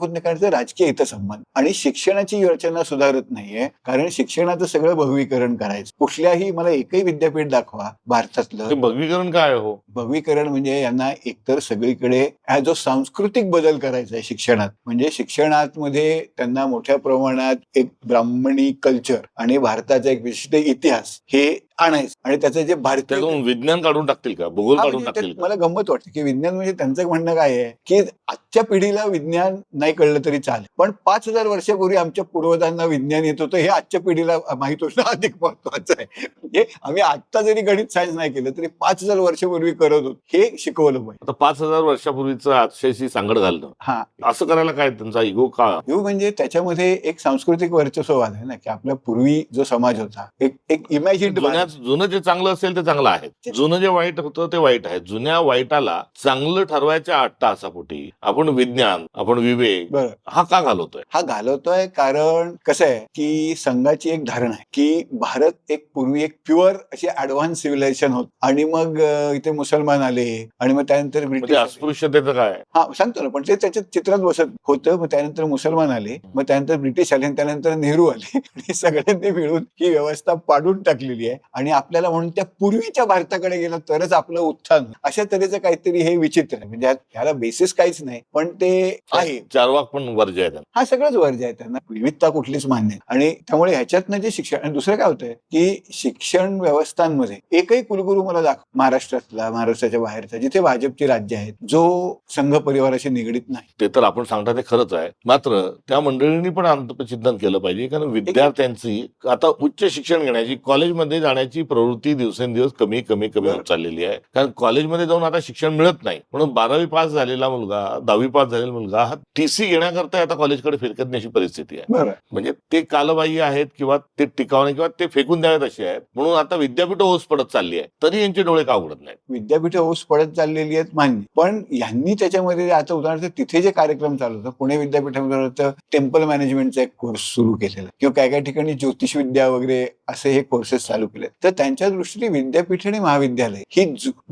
होत नाही, कारण राजकीय हितसंबंध आणि शिक्षणाची रचना सुधारत नाहीये, कारण शिक्षणाचं सगळं भगवीकरण करायचं. कुठल्याही मला एकही विद्यापीठ दाखवा भारतातलं. भगवीकरण काय हो? भगवीकरण म्हणजे यांना एकतर सगळीकडे हा जो सांस्कृतिक बदल करायचा आहे शिक्षणात, म्हणजे शिक्षणात मध्ये त्यांना मोठ्या प्रमाणात एक ब्राह्मणी कल्चर आणि भारताचा एक विशिष्ट इतिहास हे आणायचं, आणि त्याचं जे भारतीय विज्ञान काढून टाकतील का, भूगोल काढून म्हणजे टाकतील का? मला गंमत वाटते की विज्ञान म्हणजे त्यांचं म्हणणं काय आहे की आजच्या पिढीला विज्ञान नाही कळलं तरी चालेल, पण 5000 वर्षापूर्वी आमच्या पूर्वजांना विज्ञान येत होतं हे आजच्या पिढीला माहित होतं अधिक महत्वाचं आहे. म्हणजे आम्ही आता जरी गणित सायन्स नाही केलं तरी 5000 वर्षापूर्वी करत होतो हे शिकवलं पाहिजे. आता 5000 वर्षापूर्वीचं आजच्याशी सांगड घालणं, हा असं करायला काय त्यांचा इगो का? म्हणजे त्याच्यामध्ये एक सांस्कृतिक वर्चस्ववाद आहे ना, की आपल्या पूर्वी जो समाज होता एक इमॅजिन. जुनं जे चांगलं असेल ते चांगलं आहे, जुनं जे वाईट होतं ते वाईट आहे. जुन्या वाईटाला चांगलं ठरवायच्या 8 तासापोटी आपण विज्ञान, आपण विवेक हा का घालवतोय? हा घालवतोय कारण कसं आहे की संघाची एक धारणा आहे की भारत एक पूर्वी एक प्युअर अशी ऍडव्हान्स सिव्हिलायझेशन होत, आणि मग इथे मुसलमान आले आणि मग त्यानंतर ब्रिटिश. अस्पृश्यतेचं काय? हा सांगतो ना, पण ते त्याच्या चित्रात बसत होतं. मग त्यानंतर मुसलमान आले, मग त्यानंतर ब्रिटिश आले, त्यानंतर नेहरू आले आणि सगळ्यांनी मिळून ही व्यवस्था पाडून टाकलेली आहे. आणि आपल्याला म्हणून त्या पूर्वीच्या भारताकडे गेलं तरच आपलं उत्थान, अशा तऱ्हेचं काहीतरी हे विचित्र आहे. म्हणजे ह्याला बेसिस काहीच नाही, पण ते आहे. चारवाक पण वर्ज आहे, हा सगळंच वर्ज आहे, त्यांना विविधता कुठलीच मान्य आहे. आणि त्यामुळे ह्याच्यातनं जे शिक्षण, आणि दुसरं काय होतंय की शिक्षण व्यवस्थांमध्ये एकही कुलगुरू मला दाखव महाराष्ट्रातला, महाराष्ट्राच्या बाहेरचा, जिथे भाजपची राज्य आहेत, जो संघ परिवाराशी निगडीत नाही. ते तर आपण सांगता ते खरंच आहे, मात्र त्या मंडळींनी पण अंतर्चिंतन केलं पाहिजे, कारण विद्यार्थ्यांची आता उच्च शिक्षण घेण्याची, कॉलेजमध्ये जाण्याची प्रवृत्ती दिवसेंदिवस कमी होत चाललेली आहे. कारण कॉलेजमध्ये जाऊन आता शिक्षण मिळत नाही, म्हणून 12वी पास झालेला मुलगा, 10वी पास झालेला मुलगा हा टीसी घेण्याकरता आता कॉलेजकडे फिरकत नाही अशी परिस्थिती आहे. म्हणजे ते कालबाह्य आहेत किंवा ते टिकावणे किंवा ते फेकून द्यावेत असे आहेत. म्हणून आता विद्यापीठ ओस पडत चालली आहे, तरी यांचे डोळे का उघडत नाहीत? विद्यापीठ ओस पडत चाललेली आहेत मान्य, पण यांनी त्याच्यामध्ये आता उदाहरणार्थ तिथे जे कार्यक्रम चालू होतं, पुणे विद्यापीठामध्ये टेम्पल मॅनेजमेंटचा एक कोर्स सुरू केलेला, किंवा काही ठिकाणी ज्योतिष विद्या वगैरे असे हे कोर्सेस चालू केले. तर त्यांच्या दृष्टीने विद्यापीठ आणि महाविद्यालय ही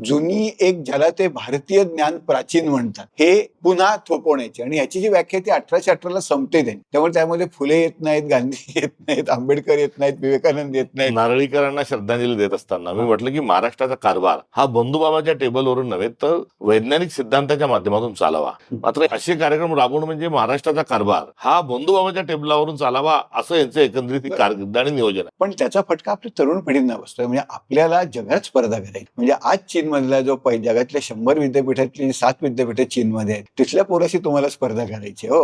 जुनी एक, ज्याला ते भारतीय ज्ञान प्राचीन म्हणतात, हे पुन्हा थोपवण्याची, आणि याची जी व्याख्या ती 1818 संपते त्यांनी. त्यामुळे त्यामध्ये फुले येत नाहीत, गांधी येत नाहीत, आंबेडकर येत नाहीत, विवेकानंद येत नाहीत. नारळीकरांना श्रद्धांजली देत असताना मी म्हटलं की महाराष्ट्राचा कारभार हा बंधुबाबाच्या टेबलवरून नव्हे तर वैज्ञानिक सिद्धांताच्या माध्यमातून चालावा. मात्र असे कार्यक्रम राबवणं म्हणजे महाराष्ट्राचा कारभार हा बंधुबाबाच्या टेबलावरून चालावा, असं यांचं एकंदरीत कारकिर्द आणि नियोजन आहे. पण त्याचा फटका आपल्या तरुण पिढींना बसतोय. म्हणजे आपल्याला जगात स्पर्धा करायची, म्हणजे आज चीनमधला जो जगातल्या 100 विद्यापीठातली 7 विद्यापीठे चीनमध्ये आहेत, तिथल्या पोराशी तुम्हाला स्पर्धा करायची हो.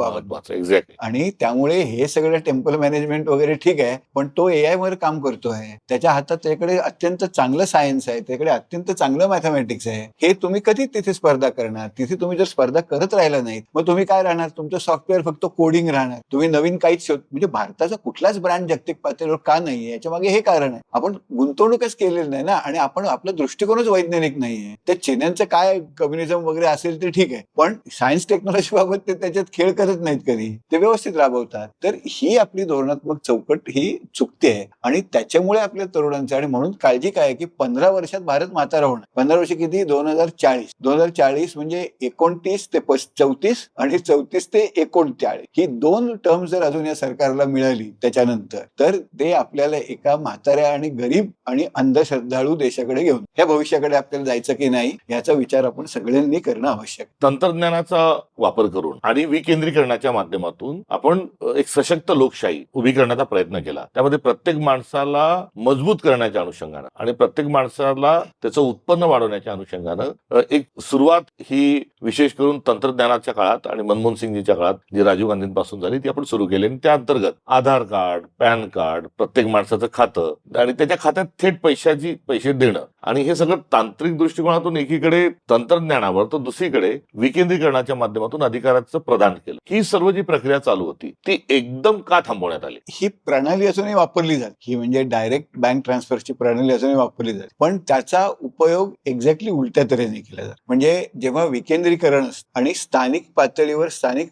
एक्झॅक्टली. आणि त्यामुळे हे सगळं टेम्पल मॅनेजमेंट वगैरे ठीक आहे, पण तो AI वर काम करतोय, त्याच्या हातात त्याकडे अत्यंत चांगलं सायन्स आहे, त्याकडे अत्यंत चांगलं मॅथमॅटिक्स आहे. हे तुम्ही कधी तिथे स्पर्धा करणार? तिथे तुम्ही जर स्पर्धा करत राहिला नाहीत, मग तुम्ही काय राहणार? तुमचं सॉफ्टवेअर फक्त कोडिंग राहणार, तुम्ही नवीन काहीच म्हणजे भारताचा कुठलाच ब्रँड जागतिक पातळीवर का नाहीये याच्या मागे हे कारण आहे. आपण गुंतवणूकच केलेली नाही ना, आणि आपण आपला दृष्टिकोनच वैज्ञानिक नाहीये. त्या चिन्यांचं काय कम्युनिझम वगैरे असेल ते ठीक आहे, पण सायन्स टेक्नॉलॉजी बाबत ते त्याच्यात खेळ करत नाहीत कधी, ते व्यवस्थित राबवतात. तर ही आपली धोरणात्मक चौकट ही चुकते आहे, आणि त्याच्यामुळे आपल्या तरुणांचं, आणि म्हणून काळजी काय आहे की 15 वर्षात भारत म्हातारा होणार. 15 वर्ष किती? 2040 म्हणजे 29 ते 34 आणि 34 ते 39 ही 2 टर्म जर अजून या सरकारला मिळाली त्याच्यानंतर, तर ते आपल्याला एका म्हाताऱ्या आणि गरीब आणि अंधश्रद्धाळू देशाकडे घेऊन, ह्या भविष्याकडे आपल्याला जायचं की नाही याचा विचार आपण सगळ्यांनी करणं आवश्यक. तंत्रज्ञानाचा वापर करून आणि विकेंद्रीकरणाच्या माध्यमातून आपण एक सशक्त लोकशाही उभी करण्याचा प्रयत्न केला. त्यामध्ये प्रत्येक माणसाला मजबूत करण्याच्या अनुषंगानं आणि प्रत्येक माणसाला त्याचं उत्पन्न वाढवण्याच्या अनुषंगानं एक सुरुवात ही विशेष करून तंत्रज्ञानाच्या काळात आणि मनमोहन सिंगजीच्या काळात जी राजीव गांधींपासून झाली ती आपण सुरू केली. आणि त्या अंतर्गत आधार कार्ड, पॅन कार्ड, प्रत्येक माणसाचं खातं आणि त्याच्या खात्यात थेट पैसे देणं, आणि हे सगळं तांत्रिक दृष्टिकोनातून एकीकडे तंत्रज्ञानावर तर दुसरीकडे विकेंद्रीकरणाच्या माध्यमातून अधिकाराचं प्रदान केलं. ही सर्व जी प्रक्रिया चालू होती ती एकदम का थांबवण्यात आली? ही प्रणाली अजूनही वापरली जाते, ही म्हणजे डायरेक्ट बँक ट्रान्सफरची प्रणाली अजूनही वापरली जाते, पण त्याचा उपयोग एक्झॅक्टली उलट्या तऱ्हेने केला जातो. म्हणजे जेव्हा विकेंद्रीकरण असतं आणि स्थानिक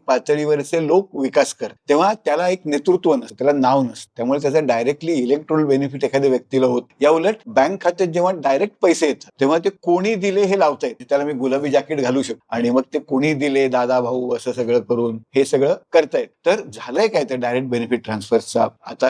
पातळीवरचे लोक विकास करतात, तेव्हा त्याला एक नेतृत्व नसतं, त्याला नाव नसतं, त्यामुळे त्याचा डायरेक्टली इलेक्ट्रोल बेनिफिट एखाद्या व्यक्तीला होत. या उलट बँक खात्यात जेव्हा डायरेक्ट पैसे येतात तेव्हा ते कोणी दिले हे लावता येते. त्याला मी गुलाबी जॅकेट घालू शकतो आणि मग ते कोणी दिले, दादा भाऊ असं सगळं करून हे सगळं करतायत. तर झालंय काय तर डायरेक्ट बेनिफिट ट्रान्सफरचा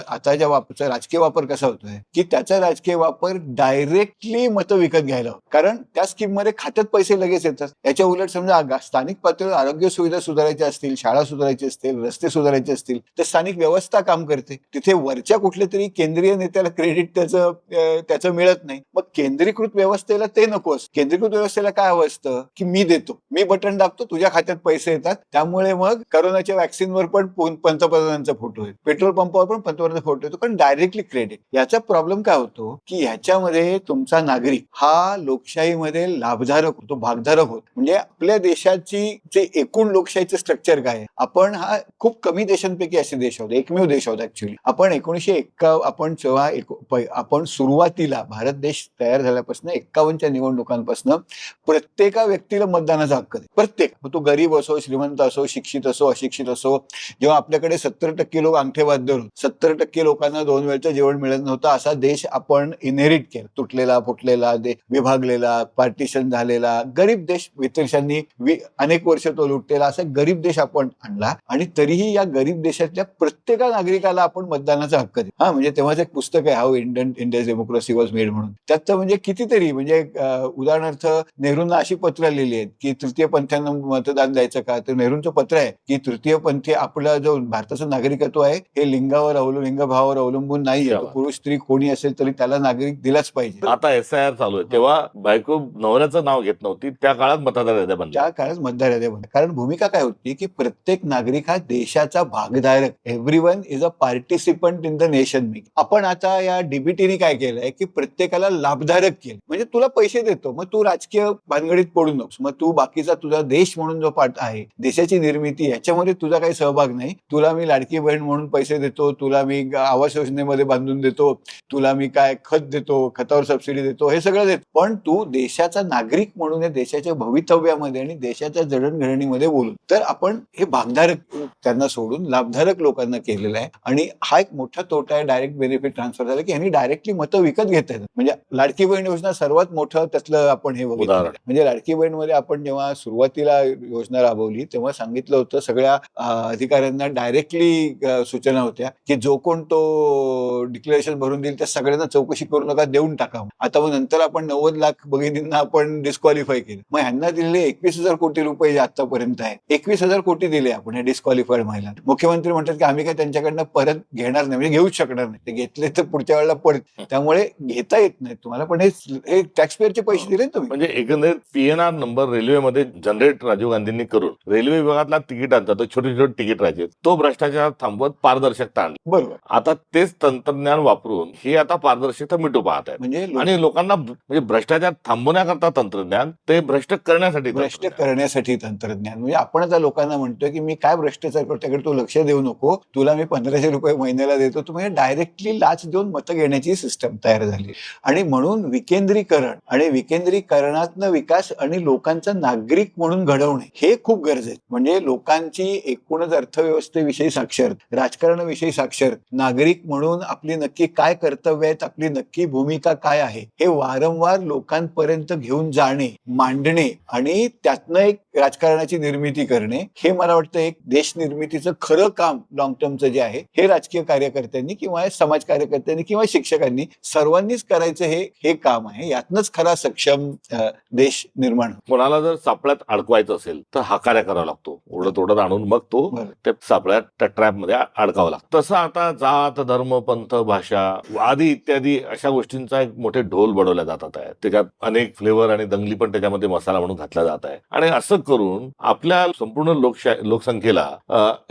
आताच्या वापरचा राजकीय वापर कसा होतोय की त्याचा राजकीय वापर डायरेक्टली मतं विकत घ्यायला होतो, कारण त्या स्कीम मध्ये खात्यात पैसे लगेच येतात. याच्या उलट समजा स्थानिक पातळीवर आरोग्य सुविधा सुधारायच्या असतील, शाळा सुधारायच्या असतील, रस्ते सुधारायचे असतील, तर स्थानिक व्यवस्था काम करते. तिथे वरच्या कुठल्या तरी केंद्रीय नेत्याला क्रेडिट त्याचं मिळत नाही. मग केंद्रीकृत व्यवस्थेला ते नको असतं. केंद्रीकृत व्यवस्थेला काय हवं असतं की मी देतो, मी बटन दाबतो, तुझ्या खात्यात पैसे येतात. त्यामुळे मग करोनाच्या वॅक्सिनवर पण पंतप्रधानांचा फोटो आहे, पेट्रोल पंपावर पण पंतप्रधानांचा फोटो येतो, पण डायरेक्टली क्रेडिट. याचा प्रॉब्लेम काय होतो की ह्याच्यामध्ये तुमचा नागरिक हा लोकशाहीमध्ये लाभधारक होतो, भागधारक होतो. म्हणजे आपल्या देशाची जे एकूण लोकशाहीचं स्ट्रक्चर काय आहे, आपण हा खूप कमी देशांपैकी असे देश आहोत, एकमेव देश आहोत ऍक्च्युअली. आपण 1951 आपण सुरुवातीला भारत देश तयार झाल्यापासून 51च्या निवडणुकांपासून प्रत्येका व्यक्तीला मतदानाचा हक्क आहे. प्रत्येक, तो गरीब असो, श्रीमंत असो, शिक्षित असो, अशिक्षित असो. जेव्हा आपल्याकडे 70% लोक अंगठे बांधून 70% लोकांना 2 वेळचं जेवण मिळत नव्हतं असा देश आपण इनहेरिट केला. तुटलेला फुटलेला, विभागलेला, पार्टिशन झालेला गरीब देश, ब्रिटिशांनी अनेक वर्ष तो लुटलेला असा गरीब देश आपण आणला, आणि तरीही या गरीब देशातल्या प्रत्येका नागरिकाला आपण मतदानाचा हक्क दिला. हा म्हणजे तेव्हाच एक पुस्तक आहे, how India's democracy was made म्हणून. त्यात म्हणजे कितीतरी म्हणजे उदाहरणार्थ नेहरूंना अशी पत्र लिहिली आहेत की तृतीय पंथीयांना मतदान द्यायचं का, तर नेहरूंचं पत्र आहे की तृतीय पंथी आपला जो भारताचं नागरिकत्व आहे हे लिंगभावावर अवलंबून नाहीये. पुरुष स्त्री कोणी असेल तरी त्याला नागरिक दिलाच पाहिजे. आता SIR चालू आहे, तेव्हा बायको नवऱ्याचं नाव घेत नव्हती, त्या काळात मतदार याद्या बनल्या. त्या काळात मतदार याद्या बनल्या, कारण भूमिका काय होती की प्रत्येक नागरिक हा देशाचा भागधारक, everyone is a participant in the nation making. आपण आता या डीबीटीने काय केलंय की प्रत्येकाला लाभधारक केलं, म्हणजे तुला पैसे देतो, मग तू राजकीय भानगडीत पडू नकोस, मग तू बाकीचा तुझा देश म्हणून जो पाठ आहे, देशाची निर्मिती, याच्यामध्ये तुझा काही सहभाग नाही. तुला मी लाडकी बहीण म्हणून पैसे देतो, तुला मी आवास योजनेमध्ये बांधून देतो, तुला मी काय खत देतो, खतावर सबसिडी देतो, हे सगळं देतो, पण तू देशाचा नागरिक म्हणून देशाच्या भवितव्यामध्ये आणि देशाच्या जडणघडणीमध्ये बोलू. तर आपण हे भागधारक त्यांना सोडून लाभधारक लोकांना केलेलं आहे, आणि हा एक मोठा तोटा आहे डायरेक्ट बेनिफिट ट्रान्सफर झाला की यांनी डायरेक्टली मतं विकत घेत आहेत. म्हणजे लाडकी बहीण योजना सर्वात मोठं त्यातलं आपण हे बघितलं. म्हणजे लाडकी बहीण मध्ये आपण जेव्हा सुरुवातीला योजना राबवली तेव्हा सांगितलं होतं सगळ्या अधिकाऱ्यांना डायरेक्टली सूचना होत्या की जो कोण तो डिक्लेरेशन भरून देईल त्या सगळ्यांना चौकशी करू नका, देऊन टाका. आता मग नंतर आपण 90 लाख भगिनींना आपण डिस्क्वालिफाय केलं. मग ह्यांना दिलेले 21,000 कोटी रुपये आतापर्यंत आहे, 21,000 कोटी दिले आपण हे डिस्क्वालिफाईड महिला. मुख्यमंत्री म्हणतात की आम्ही काय त्यांच्याकडनं परत घेणार नाही, म्हणजे घेऊच शकणार नाही, ते घेतले तर पुढच्या वेळेला परत, त्यामुळे घेता येत नाही तुम्हाला, पण पण हे टॅक्सपेअरचे पैसे दिले ना तुम्ही. म्हणजे एकंदरीत पीएनआर नंबर रेल्वेमध्ये जनरेट राजीव गांधींनी करून रेल्वे विभागातला तिकिटांचा तो छोटे छोटे तिकीट राहायचे तो भ्रष्टाचार थांबवत पारदर्शकता आणली. बरोबर. आता तेच तंत्रज्ञान वापरून हे आता पारदर्शकता मिटू पाहत आहेत. म्हणजे आणि लोकांना म्हणजे भ्रष्टाचार थांबवण्याकरता तंत्रज्ञान, ते भ्रष्ट करण्यासाठी तंत्रज्ञान. म्हणजे आपण आता लोकांना म्हणतोय की मी काय भ्रष्टाचार करतो त्याकडे तू लक्ष देऊ नको, तुला मी 1500 रुपये महिन्याला देतो. तुम्ही डायरेक्टली लाच देऊन मतं घेण्याची सिस्टम तयार झाली. आणि म्हणून विकेंद्रीकरण आणि विकेंद्रीकरणातनं विकास आणि लोकांचा नागरिक म्हणून घडवणे हे खूप गरजेचं. म्हणजे लोकांची एकूणच अर्थव्यवस्थेविषयी साक्षर, राजकारणाविषयी साक्षर, नागरिक म्हणून आपली नक्की काय कर्तव्य आहेत, आपली नक्की भूमिका काय आहे हे वारंवार लोकांपर्यंत घेऊन जाणे, मांडणे आणि त्यातनं एक राजकारणाची निर्मिती करणे, हे मला वाटतं एक देश निर्मितीचं खरं काम लॉंग टर्मचं जे आहे हे राजकीय कार्यकर्त्यांनी किंवा समाज कार्यकर्त्यांनी किंवा शिक्षकांनी सर्वांनीच करायचं हे काम आहे. यातनंच खरा सक्षम देश निर्माण. कोणाला जर सापळ्यात अडकवायचं असेल तर हा कार्य करावा लागतो. ओढत ओढत आणून मग तो त्या सापळ्यात त्या ट्रॅप मध्ये अडकावा लागतो. तसं आता जात, धर्म, पंथ, भाषा आदी इत्यादी अशा गोष्टींचा एक मोठे ढोल बडवल्या जातात आहे. त्याच्यात अनेक फ्लेवर आणि दंगली पण त्याच्यामध्ये मसाला म्हणून घातला जात आहे. आणि असं करून आपल्या संपूर्ण लोकसंख्येला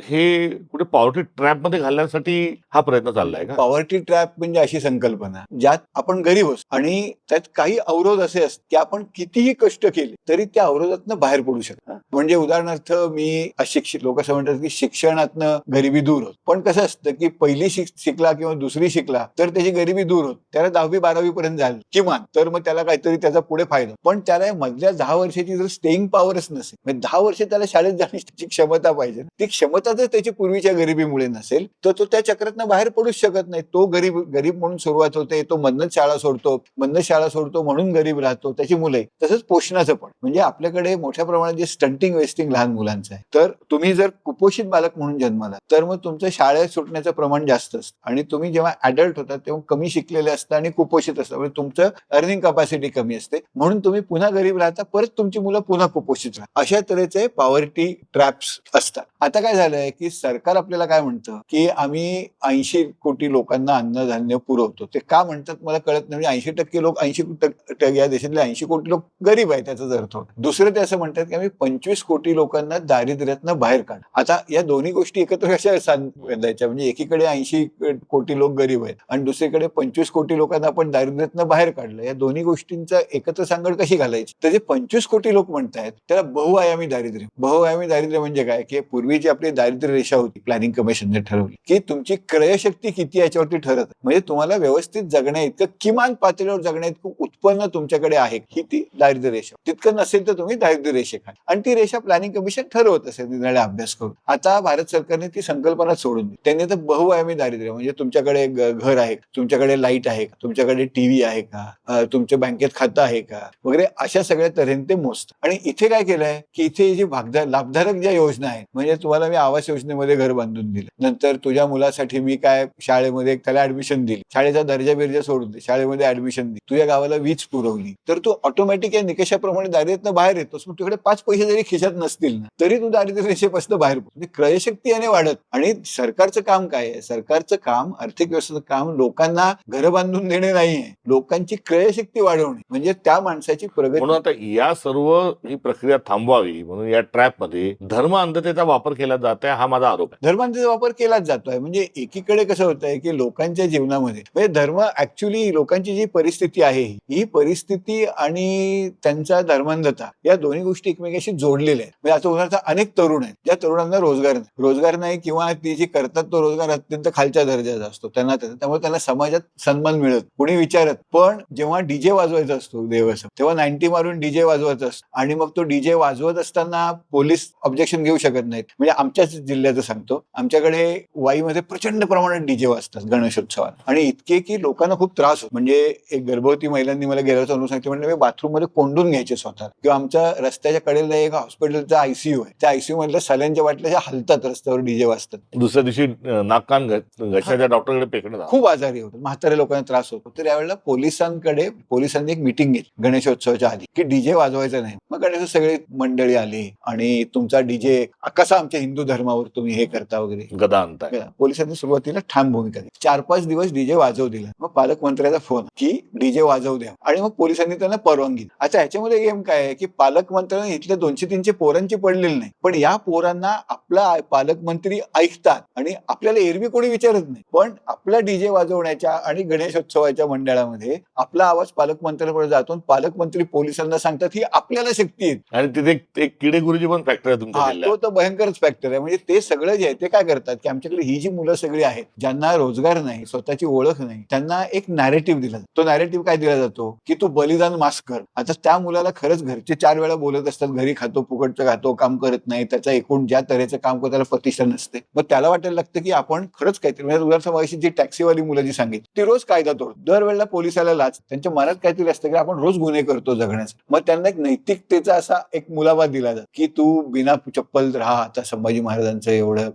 हे कुठे पॉवर्टी ट्रॅप मध्ये घालण्यासाठी हा प्रयत्न चाललाय का? पॉवर्टी ट्रॅप म्हणजे अशी संकल्पना ज्यात आपण गरीब असतो आणि त्यात काही अवरोध असे असतात की आपण कितीही कष्ट केले तरी त्या अवरोधातनं बाहेर पडू शकतो. म्हणजे उदाहरणार्थ मी अशिक्षित लोक असं म्हणतात की शिक्षणातनं गरिबी दूर होत. पण कसं असतं की पहिली शिकला किंवा दुसरी शिकला तर त्याची गरिबी दूर होत. त्याला 10वी 12वी पर्यंत झाली किमान, तर मग त्याला काहीतरी त्याचा पुढे फायदा. पण त्याला मधल्या 10 वर्षाची जर स्टेईंग पॉवरच नसेल, म्हणजे 10 वर्ष त्याला शाळेत जाण्याची क्षमता पाहिजे, ती क्षमता जर त्याची पूर्वीच्या गरिबीमुळे नसेल तर तो त्या चक्रातनं बाहेर पडूच शकत नाही. तो गरीब म्हणून सुरुवात होते, तो मधनच शाळा सोडतो म्हणून गरीब राहतो, त्याची मुले. तसंच पोषणाचं पण, म्हणजे आपल्याकडे मोठ्या प्रमाणात जे स्टंटिंग वेस्टिंग लहान मुलांचं आहे, तर तुम्ही जर कुपोषित बालक म्हणून जन्माला तर मग तुमचं शाळेत सुटण्याचं प्रमाण जास्त असतं. आणि तुम्ही जेव्हा ऍडल्ट होता तेव्हा कमी शिकलेले असता आणि कुपोषित असतं, म्हणजे तुमचं अर्निंग कॅपॅसिटी कमी असते, म्हणून तुम्ही पुन्हा गरीब राहता, परत तुमची मुलं पुन्हा कुपोषित राहतात. अशा तऱ्हेचे पॉवर्टी ट्रॅप्स असतात. आता काय झालंय की सरकार आपल्याला काय म्हणतं की आम्ही 80 कोटी लोकांना अन्नधान्य पुरवतो. ते का म्हणतात मला कळत नाही. 80% लोक, 80% या देशातले 80 कोटी लोक गरीब आहे, त्याचाच अर्थ होतो. दुसरं ते असं म्हणतात की आम्ही 25 कोटी लोकांना दारिद्र्यातनं बाहेर काढ. आता या दोन्ही गोष्टी एकत्र कशा सांगायच्या? म्हणजे एकीकडे 80 कोटी लोक गरीब आहेत आणि दुसरीकडे 25 कोटी लोकांना आपण दारिद्र्यातनं बाहेर काढलं. या दोन्ही गोष्टींचा एकत्र सांगड कशी घालायची? तर जे 25 कोटी लोक म्हणतायत त्याला बहुआयामी दारिद्र्य. बहुआयामी दारिद्र्य म्हणजे काय की पूर्वीची आपली दारिद्र्य रेषा होती, प्लॅनिंग कमिशनने ठरवली की तुमची क्रयशक्ती किती याच्यावरती ठरत. म्हणजे तुम्हाला व्यवस्थित जगण्या इतकं, किमान पातळीवर जगण्या इतकं उत्पन्न तुमच्याकडे आहे ही ती दारिद्र्य रेषा. तितकं नसेल तर तुम्ही दारिद्र्य रेषेखाली, आणि ती रेषा प्लॅनिंग कमिशन ठरवत असेल निर्णय अभ्यास करून. आता भारत सरकारने ती संकल्पना सोडून दिली. त्यांनी तर बहुआयामी दारिद्र्य म्हणजे तुमच्याकडे घर आहे, तुमच्याकडे लाईट आहे, तुमच्याकडे टीव्ही आहे का, तुमच्या बँकेत खातं आहे का वगैरे, अशा सगळ्या तऱ्हेने ते मोजतात. आणि इथे काय केलंय की इथे जी लाभधारक ज्या योजना आहेत, म्हणजे तुम्हाला मी आवास योजनेमध्ये घर बांधून दिलं, नंतर तुझ्या मुलासाठी मी काय शाळेमध्ये त्याला ऍडमिशन दिली, शाळेचा दर्जा बिर्जा सोडून दे, शाळेमध्ये ऍडमिशन दिली, तुझ्या गावाला वीज पुरवली, तर तू ऑटोमॅटिक या निकषाप्रमाणे दारिद्र्यातनं बाहेर येतोस. मग तुझ्याकडे 5 पैसे जरी खिशात नसतील ना तरी तू दारिद्र्य रेषेपासून बाहेर पडतो. म्हणजे क्रयशक्ती याने वाढत. आणि सरकारचं काम काय आहे? सरकारचं काम, आर्थिक व्यवस्थेचं काम लोकांना घरं बांधून देणे नाहीये, लोकांची क्रयशक्ती वाढवणे, म्हणजे त्या माणसाची प्रगती. म्हणून आता या सर्व ही प्रक्रिया थांबवावी म्हणून या ट्रॅप मध्ये धर्म अंधतेचा वापर केला जात आहे, हा माझा आरोप आहे. धर्मांचा वापर केलाच जातोय. म्हणजे एकीकडे कसं होत आहे की लोकांच्या जीवनामध्ये म्हणजे धर्म ऍक्च्युली लोकांची जी परिस्थिती आहे ही परिस्थिती आणि त्यांचा धर्मांधता या दोन्ही गोष्टी एकमेकांशी जोडलेल्या आहेत. म्हणजे आता उदाहरणार्थ अनेक तरुण आहेत ज्या तरुणांना रोजगार नाही किंवा ती जी करतात तो रोजगार अत्यंत खालच्या दर्जाचा असतो त्यांना, त्यामुळे त्यांना समाजात सन्मान मिळत, कुणी विचारत. पण जेव्हा डीजे वाजवायचा असतो देवाचा, तेव्हा 90 मारून डीजे वाजवायचा असतो आणि मग तो डीजे वाजवत असताना पोलीस ऑब्जेक्शन घेऊ शकत नाहीत. म्हणजे आमच्याच जिल्ह्याचं सांगतो, आमच्याकडे वाईमध्ये प्रचंड प्रमाणात डीजे वाजतात गणेशोत्सवात, आणि इतके की लोकांना खूप त्रास होतो. म्हणजे एक गर्भवती महिलांनी मला गेल्याचं अनुभव सांगते, म्हणजे मी बाथरूम मध्ये कोंडून घ्यायचे स्वतः. किंवा आमच्या रस्त्याच्या कडेला एक हॉस्पिटलचा आयसीयू आहे, त्या आयसीयू मधल्या सल्यांच्या बाटल्या हलतात रस्त्यावर डीजे वाजतात. दुसऱ्या दिवशी नाक कान घशाच्या डॉक्टरकडे पेकणं, खूप आजारी होतात, म्हातारे लोकांना त्रास होतो. तर यावेळेला पोलिसांनी एक मिटिंग घेतली गणेशोत्सवाच्या आधी की डीजे वाजवायचा नाही. मग गणेश सगळी मंडळी आली आणि तुमचा डीजे कसा आमच्या हिंदू धर्मावर तुम्ही हे करता वगैरे गदा आणताय. पोलिसांनी सुरुवातीला ठाम भूमिका दिली. 4-5 दिवस डीजे वाजवू दिला. मग पालकमंत्र्याचा फोन की डीजे वाजवू द्या, आणि मग पोलिसांनी त्यांना परवानगी. आता ह्याच्यामध्ये गेम काय आहे की पालकमंत्र्यांनी इथल्या 200-300 पोरांची पडलेली नाही, पण या पोरांना आपला पालकमंत्री ऐकतात आणि आपल्याला एरवी कोणी विचारत नाही, पण आपला डीजे वाजवण्याच्या आणि गणेशोत्सवाच्या मंडळामध्ये आपला आवाज पालकमंत्र्यांपर्यंत जातो. पालकमंत्री पोलिसांना सांगतात ही आपल्याला शक्ती आहे. आणि तिथे एक किडे गुरुजी पण फॅक्टर आहे तुमच्या तो जिल्ह्यात. तर भयंकरच फॅक्टर आहे. म्हणजे ते सगळं जे आहे ते काय करतात की आमच्याकडे ही जी मुलं सगळी आहेत ज्यांना रोजगार नाही, स्वतःची ओळख नाही, त्यांना एक नॅरेटिव्ह दिला जातो. तो नॅरेटिव्ह काय दिला जातो की तू बलिदान मास कर. आता त्या मुलाला खरंच घरचे 4 वेळा बोलत असतात, घरी खातो, फुकटचं खातो, काम करत नाही, त्याचा एकूण ज्या तऱ्हेचं काम करतो त्याला प्रतिष्ठा नसते. मग त्याला वाटायला लागतं की आपण खरंच काहीतरी, म्हणजे उदाहरणार्थ जी टॅक्सीवाली मुलं जी सांगितली ती रोज कायदा तोड, दरवेळेला पोलिसाला लाच, त्यांच्या मनात काहीतरी असतं की आपण रोज गुन्हे करतो जगण्याचं. मग त्यांना एक नैतिकतेचा असा एक मुलावा दिला जातो की तू बिना चप्पल राहा, आता संभाजी महाराजांचं एवढं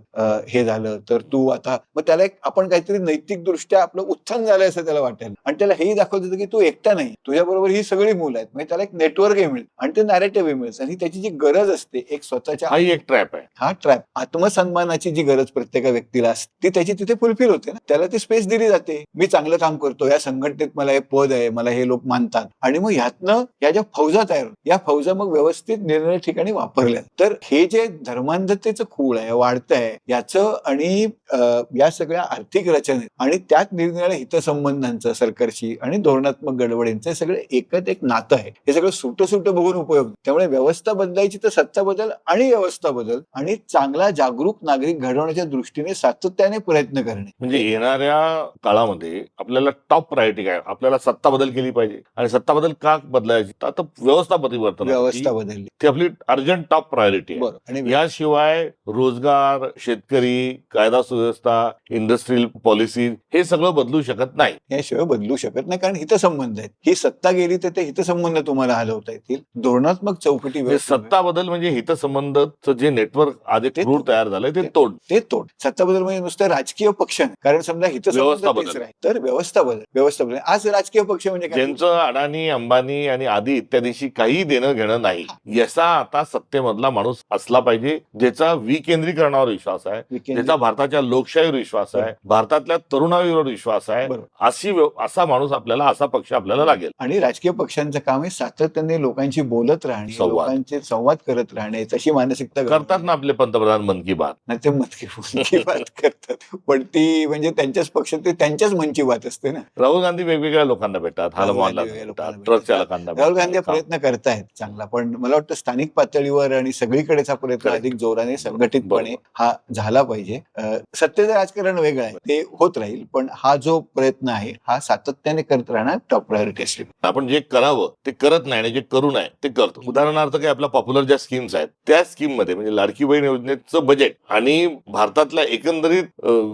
हे झालं तर तू आता, मग त्याला एक आपण काहीतरी नैतिक दृष्ट्या आपलं उत्थान झालंय असं त्याला वाटेल. आणि त्याला हेही दाखवत होतं की तू एकटा नाही, तुझ्याबरोबर ही सगळी मुलं आहेत. म्हणजे त्याला एक नेटवर्कही मिळेल आणि ते नॅरेटिव्ह मिळेल. आणि त्याची जी गरज असते एक स्वतःच्या, हाही एक ट्रॅप आहे. हा ट्रॅप, आत्मसन्मानाची जी गरज प्रत्येक व्यक्तीला असते ती त्याची तिथे फुलफिल होते ना. त्याला ती स्पेस दिली जाते, मी चांगलं काम करतो, या संघटनेत मला हे पद आहे, मला हे लोक मानतात. आणि मग ह्यातनं या ज्या फौजा तयार होतात, या फौजा मग व्यवस्थित निरनिराळ्या ठिकाणी वापरल्या. तर हे जे धर्मांधतेचं खूळ आहे, वाढतंय याचं, आणि या सगळ्या आर्थिक रचनेत आणि त्यात निरनिराळ्या हितसंबंधांचं सरकारशी आणि धोरणात्मक गडबडींचं सगळं एकच एक नातं आहे. हे सगळं सुटं बघून उपयोग. त्यामुळे व्यवस्था बदलायची तर सत्ता बदल आणि व्यवस्था बदल आणि चांगला जागरूक नागरिक घडवण्याच्या दृष्टीने सातत्याने प्रयत्न करणे. म्हणजे येणाऱ्या काळामध्ये आपल्याला टॉप प्रायोरिटी काय, आपल्याला सत्ता बदल केली पाहिजे. आणि सत्ता बदल का बदलायची, आता व्यवस्था परिवर्तन, व्यवस्था बदलली ती आपली अर्जंट टॉप प्रायोरिटी आहे. बरोबर. आणि याशिवाय रोजगार, शेतकरी, कायदा सुव्यवस्था, इंडस्ट्रियल पॉलिसी हे सगळं बदलू शकत नाही. याशिवाय बदलू शकत नाही, कारण हितसंबंध आहेत. ही सत्ता गेली तर ते हितसंबंध तुम्हाला हलवता येतील. धोरणात्मक चौकटी म्हणजे सत्ता बदल म्हणजे हितसंबंधचं जे नेटवर्क आधी क्रूर तयार झालंय ते तोड. सत्ता बदल म्हणजे नुसतं राजकीय पक्ष नाही, कारण समजा व्यवस्था बदल. तर व्यवस्था बदल. आज राजकीय पक्ष म्हणजे काय, ज्यांचं अडाणी, अंबानी आणि आदी इत्यादीशी काही देणं घेणं नाही, याचा आता सत्तेमधला माणूस असला पाहिजे ज्याचा विकेंद्रीकरणावर विश्वास आहे, ज्याचा भारताच्या लोकशाहीवर विश्वास आहे, भारतातल्या तरुणाईवर विश्वास आहे. असा माणूस आपल्याला, असा पक्ष आपल्याला लागेल. आणि राजकीय पक्षांचं काम आहे सातत्याने लोकांची बोलत राहणे, लोकांचे संवाद करत राहणे, तशी मानसिकता करतात ना आपले पंतप्रधान मन की बात. नाही ते मन की बात करतात, पण ती म्हणजे त्यांच्याच पक्षात ते त्यांच्याच मनची बात असते ना. राहुल गांधी वेगवेगळ्या लोकांना भेटतात, हालमानला भेटतात, ट्रकच्या लोकांना भेटतात. राहुल गांधी प्रयत्न करतायत चांगला, पण मला वाटतं स्थानिक पातळीवर आणि सगळीकडेच हा प्रयत्न अधिक जोराने संघटितपणे हा झाला पाहिजे. सत्तेचं राजकारण वेगळं आहे, ते होत राहील, पण हा जो प्रयत्न आहे हा सातत्याने करत राहणार टॉप प्रायोरिटी असली. आपण जे करावं ते करत नाही आणि जे करू नये ते करतो. उदाहरणार्थ काय, आपल्या पॉप्युलर ज्या स्कीम्स आहेत त्या स्कीम मध्ये म्हणजे लाडकी बहीण योजनेचं बजेट आणि भारतातल्या एकंदरीत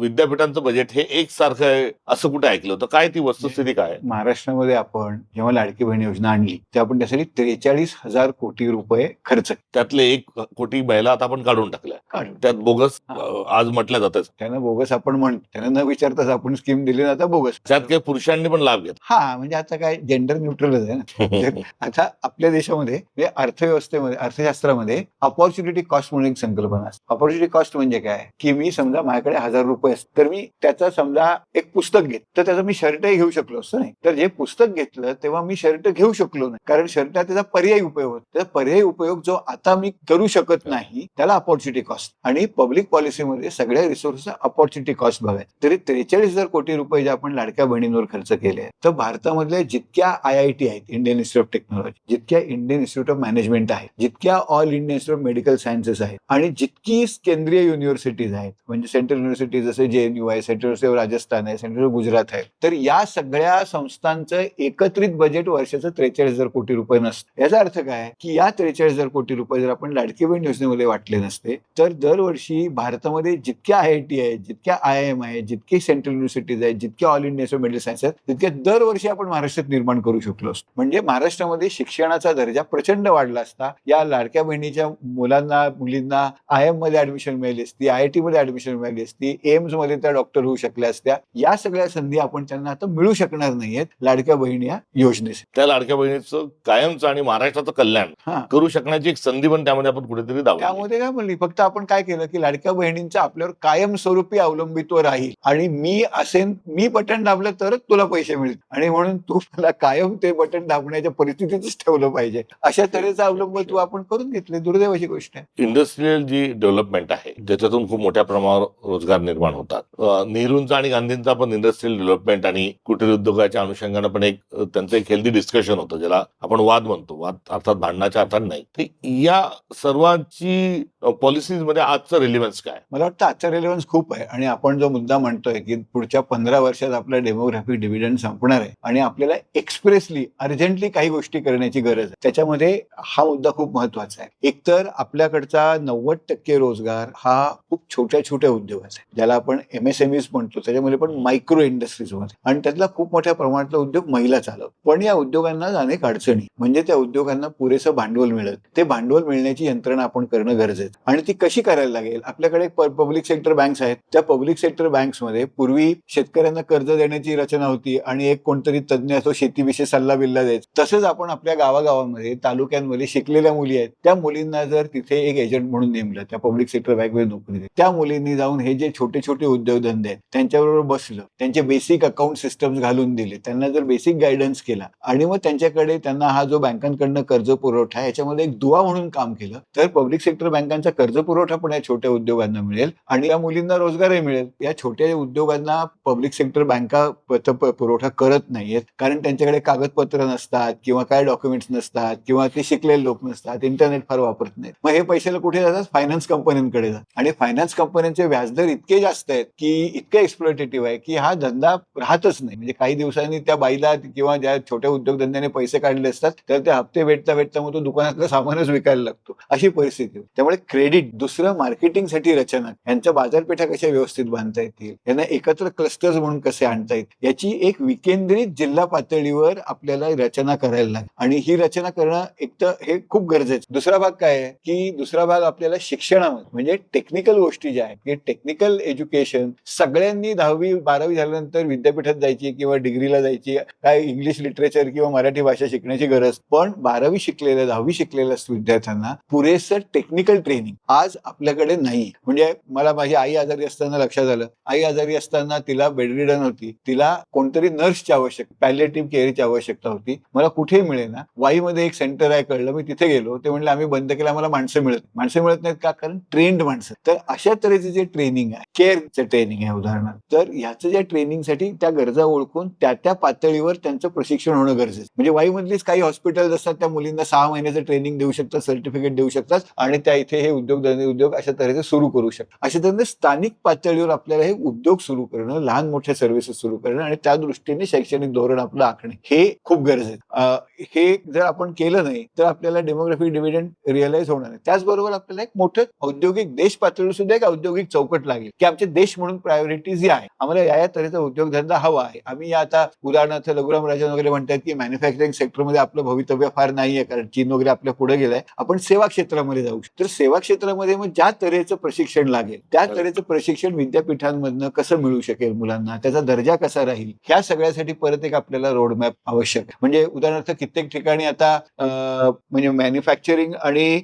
विद्यापीठांचं बजेट हे एकसारखं आहे असं कुठे ऐकलं होतं? काय ती वस्तुस्थिती काय? महाराष्ट्रामध्ये आपण जेव्हा लाडकी बहीण योजना आणली तेव्हा आपण त्यासाठी 43,000 कोटी रुपये खर्च, त्यातले 1 कोटी महिला आता आपण काढून टाकल्या, त्यात बोगस आज म्हटलं जातं. त्यांना बोगस आपण म्हणतो, त्यांना न विचारताच आपण स्कीम दिली, आता बोगस. त्यात काही पुरुषांनी पण लाभ घेतला. हा, म्हणजे आता काय जेंडर न्यूट्रलच आहे ना. आता आपल्या देशामध्ये अर्थव्यवस्थेमध्ये, अर्थशास्त्रामध्ये अपॉर्च्युनिटी कॉस्ट म्हणून एक संकल्पना असते. अपॉर्च्युनिटी कॉस्ट म्हणजे काय की मी समजा माझ्याकडे 1,000 रुपये असतात, तर मी त्याचा समजा एक पुस्तक घेत, तर त्याचा मी शर्टही घेऊ शकलो असतो नाही, तर जे पुस्तक घेतलं तेव्हा मी शर्ट घेऊ शकलो नाही, कारण शर्ट त्याचा पर्यायी उपयोग होतो. त्याचा पर्यायी उपयोग जो आता मी करू शकत नाही त्याला अपॉर्च्युनिटी कॉस्ट. आणि पब्लिक पॉलिसीमध्ये सगळ्या रिसोर्सचा अपॉर्च्युनिटी कॉस्ट बघायचं. तरी 43,000 कोटी रुपये जे आपण लाडक्या बहिणींवर खर्च केले, तर भारतामधल्या जितक्या IIT आहेत, इंडियन इन्स्टिट्यूट ऑफ टेक्नॉलॉजी, जितक्या इंडियन इन्स्टिट्यूट ऑफ मॅनेजमेंट आहे, जितक्या all Indian institute of medical sciences आहेत आणि जितकी केंद्रीय युनिव्हर्सिटीज आहेत, म्हणजे सेंट्रल युनिव्हर्सिटी जसे JNU आहे, सेंट्रल युनिव्हर्सिटी ऑफ राजस्थान आहे, सेंट्रल गुजरात आहे, तर या सगळ्या संस्थांचं एकत्रित बजेट वर्षाचं 43,000 कोटी रुपये नसतं. याचा अर्थ काय की या 43,000 कोटी रुपये जर आपण लाडकी बहीण योजनेमध्ये वाटले नसते, तर दरवर्षी भारतामध्ये जितक्या IIT आहेत, जितक्या IIM आहेत, जितकी सेंट्रल युनिव्हर्सिटीज आहेत, जितक्या all India institute of medical science आहेत, तितक्या दरवर्षी आपण महाराष्ट्रात निर्माण करू शकलो असतो. म्हणजे महाराष्ट्रामध्ये शिक्षणाचा दर्जा प्रचंड वाढला असता. या लाडक्या बहिणीच्या मुलांना, मुलींना IIM मध्ये ऍडमिशन मिळाली असती, IIT मध्ये ऍडमिशन मिळाली असती, एम्स मध्ये त्या डॉक्टर होऊ शकल्या असत्या. या सगळ्या संधी आपण त्यांना आता मिळू शकणार नाहीयेत लाडक्या बहिणी या योजनेचे. त्या लाडक्या बहिणीचं कायमचं आणि महाराष्ट्राचं कल्याण करू शकण्याची एक संधी पण त्यामध्ये आपण कुठेतरी दावली. त्यामध्ये काय म्हणली, फक्त आपण काय केलं की लाडक्या बहिणींचं आपल्यावर कायमस्वरूपी अवलंबित्व राहील आणि मी बटन दाबलं तरच तुला पैसे मिळतील आणि आणि म्हणून तू मला कायम ते बटन दाबण्याच्या परिस्थितीतच ठेवलं पाहिजे, अशा तऱ्हेचा अवलंब तू आपण करून घेतले. दुर्दैवाची गोष्ट आहे. इंडस्ट्रीयल जी डेव्हलपमेंट आहे ज्याच्यातून खूप मोठ्या प्रमाणावर रोजगार निर्माण होतात. नेहरूंचा आणि गांधींचा पण इंडस्ट्रीयल डेव्हलपमेंट आणि कुटीर उद्योगाच्या अनुषंगानं पण त्यांचं एक हेल्दी डिस्कशन होतं, ज्याला आपण वाद म्हणतो. वाद अर्थात भांडणाच्या अर्थाने नाही. तर या सर्वांची पॉलिसीज मध्ये आजचं रिलेव्हन्स काय? मला वाटतं आजचा रेलेव्हन्स खूप आहे. आणि आपण जो मुद्दा म्हणतोय की पुढच्या 15 वर्षात आपला डेमोग्राफिक डिव्हिडंड संपणार आहे आणि आपल्याला एक्सप्रेसली अर्जंटली काही गोष्टी करण्याची गरज आहे, त्याच्यामध्ये हा मुद्दा खूप महत्वाचा आहे. एकतर आपल्याकडचा 90% रोजगार हा खूप छोट्या छोट्या उद्योगाचा आहे, ज्याला आपण MSMEs म्हणतो, त्याच्यामध्ये पण मायक्रो इंडस्ट्रीज मध्ये, आणि त्यातला खूप मोठ्या प्रमाणातला उद्योग महिला चालवतात. पण या उद्योगांना अनेक अडचणी, म्हणजे त्या उद्योगांना पुरेसं भांडवल मिळत, ते भांडवल मिळण्याची यंत्रणा आपण करणं गरजेचं. आणि ती कशी करायला लागेल? आपल्याकडे पब्लिक सेक्टर बँक्स आहेत. त्या पब्लिक सेक्टर बँक्समध्ये पूर्वी शेतकऱ्यांना कर्ज देण्याची रचना होती आणि एक कोणतरी तज्ज्ञ असो शेतीविषयी सल्ला बिल्ला द्यायचा. तसंच आपण आपल्या गावागावांमध्ये, तालुक्यांमध्ये शिकलेल्या मुली आहेत, त्या मुलींना जर तिथे एक एजंट म्हणून नेमलं, त्या पब्लिक सेक्टर बँकमध्ये नोकरी देत, त्या मुलींनी जाऊन हे जे छोटे छोटे उद्योगधंदे आहेत त्यांच्याबरोबर बसलं, त्यांचे बेसिक अकाउंट सिस्टम्स घालून दिले, त्यांना जर बेसिक गायडन्स केला आणि मग त्यांच्याकडे त्यांना हा जो बँकांकडनं कर्ज पुरवठा याच्यामध्ये एक दुवा म्हणून काम केलं, तर पब्लिक सेक्टर बँकांचा कर्ज पुरवठा पण या छोट्या उद्योगांना मिळेल आणि या मुलींना रोजगारही मिळेल. या छोट्या उद्योगांना पब्लिक सेक्टर बँका पुरवठा करत नाहीयेत, कारण त्यांच्याकडे कागदपत्र नसतात किंवा काय डॉक्युमेंट्स नसतात किंवा ते शिकलेले लोक नसतात, इंटरनेट फार वापरत नाहीत. मग हे पैशाला कुठे जातात? फायनान्स कंपन्यांकडे जातात. आणि फायनान्स कंपन्यांचे व्याजदर इतके जास्त आहेत की इतके एक्सप्लॉटेटिव्ह आहे की हा धंदा राहतच नाही. म्हणजे काही दिवसांनी त्या बाईला किंवा ज्या छोट्या उद्योगधंद्याने पैसे काढले असतात तर ते हप्ते भेटता भेटता मग तो दुकानातलं सामानच विकायला लागतो, अशी परिस्थिती. त्यामुळे क्रेडिट, दुसरं मार्केटिंगसाठी रचना, यांच्या बाजारपेठा कशा व्यवस्थित बांधता येतील, यांना एकत्र क्लस्टर्स म्हणून कसे आणता येतील, याची एक विकेंद्रित जिल्हा पातळीवर आपल्याला रचना करायला लागेल. आणि ही रचना करणं एक तर हे खूप गरजेचं. दुसरा भाग काय आहे की दुसरा भाग आपल्याला शिक्षणामध्ये, म्हणजे टेक्निकल गोष्टी ज्या आहेत, की टेक्निकल एज्युकेशन सगळ्यांनी 10वी 12वी झाल्यानंतर विद्यापीठात जायची किंवा डिग्रीला जायची, काय इंग्लिश लिटरेचर किंवा मराठी भाषा शिकण्याची गरज. पण 12वी शिकलेल्या 10वी शिकलेल्या विद्यार्थ्यांना पुरेसं टेक्निकल ट्रेनिंग आज आपल्याकडे नाही. म्हणजे मला माझी आई आजारी असताना लक्षात आलं, आई आजारी असताना तिला बेडरिडन होती, तिला कोणतरी नर्सची आवश्यकता, पॅलिएटिव्ह केअरची आवश्यकता होती. मला कुठेही मिळेना. वाईमध्ये एक सेंटर आहे कळलं, मी तिथे गेलो, ते म्हणले आम्ही बंद केलं, आम्हाला माणसं मिळत नाहीत का? कारण ट्रेंड माणसं. तर अशा तऱ्हेचे जे ट्रेनिंग आहे, केअरचं ट्रेनिंग आहे उदाहरणार्थ, तर ह्याचं ज्या ट्रेनिंगसाठी त्या गरजा ओळखून त्या पातळीवर त्यांचं प्रशिक्षण होणं गरजेचं. म्हणजे वाईमधलीच काही हॉस्पिटल असतात, त्या मुलींना 6 महिन्याचं ट्रेनिंग देऊ शकतात, सर्टिफिकेट देऊ शकतात आणि त्या इथे हे उद्योग अशा तऱ्हेचे सुरू करू शकतात. अशा तऱ्हेने स्थानिक पातळीवर आपल्याला हे उद्योग सुरू करणं, लहान मोठ्या सर्व्हिसेस सुरू करणं आणि त्या दृष्टीने शैक्षणिक धोरण आपलं आखणे हे खूप गरजेचं आहे. हे जर आपण केलं नाही तर आपल्याला डेमोग्राफिक डिव्हिडंड रिअलाइज होणार नाही. त्याचबरोबर आपल्याला एक मोठं औद्योगिक देश पातळीवर सुद्धा एक औद्योगिक चौकट लागेल की आमचे देश म्हणून प्रायोरिटीज आहे, आम्हाला या तऱ्हेचा उद्योगधंदा हवा आहे. आम्ही आता उदाहरणार्थ लघुराम राजन वगैरे म्हणतात की मॅन्युफॅक्चरिंग सेक्टरमध्ये आपलं भवितव्य फार नाहीये, कारण चीन वगैरे आपल्या पुढे गेलाय, आपण सेवा क्षेत्रामध्ये जाऊ शकतो. तर सेवा क्षेत्रामध्ये मग ज्या तऱ्हेचं प्रशिक्षण लागेल त्या तऱ्हेचं प्रशिक्षण विद्यापीठांमधनं कसं मिळू शकेल मुलांना, त्याचा दर्जा कसा राहील, ह्या सगळ्यासाठी परत एक आपल्याला रोडमॅप आवश्यक आहे. म्हणजे उदाहरणार्थ कित्येक ठिकाणी आता म्हणजे मॅन्युफॅक्चरिंग आणि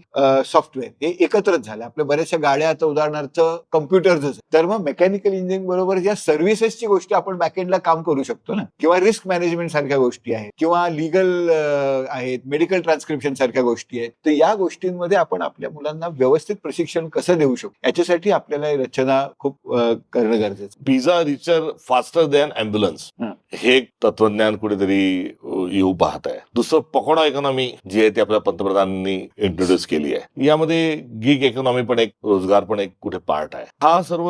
सॉफ्टवेअर हे एकत्रच झालं. आपल्या बऱ्याचशा गाड्या आता उदाहरणार्थ कम्प्युटर्सच, तर मग मेकॅनिकल इंजिनिअरिंग बरोबर ज्या सर्व्हिसेसची गोष्टी आपण बॅकएंडला काम करू शकतो ना, किंवा रिस्क मॅनेजमेंट सारख्या गोष्टी आहेत, किंवा लिगल आहेत, मेडिकल ट्रान्स्क्रिप्शन सारख्या गोष्टी आहेत, तर या गोष्टींमध्ये आपण आपल्या मुलांना व्यवस्थित प्रशिक्षण कसं देऊ शकतो याच्यासाठी आपल्याला रचना खूप करणं गरजेचं. Pizza reaches faster than ambulance हे एक तत्वज्ञान कुठेतरी येऊ पाहत आहे. दुसरं पकोडा इकॉनॉमी जी आहे ती आपल्या पंतप्रधानांनी इंट्रोड्यूस केली आहे. यामध्ये गिग इकॉनॉमी पण एक, रोजगार पण एक कुठे पार्ट आहे. हा सर्व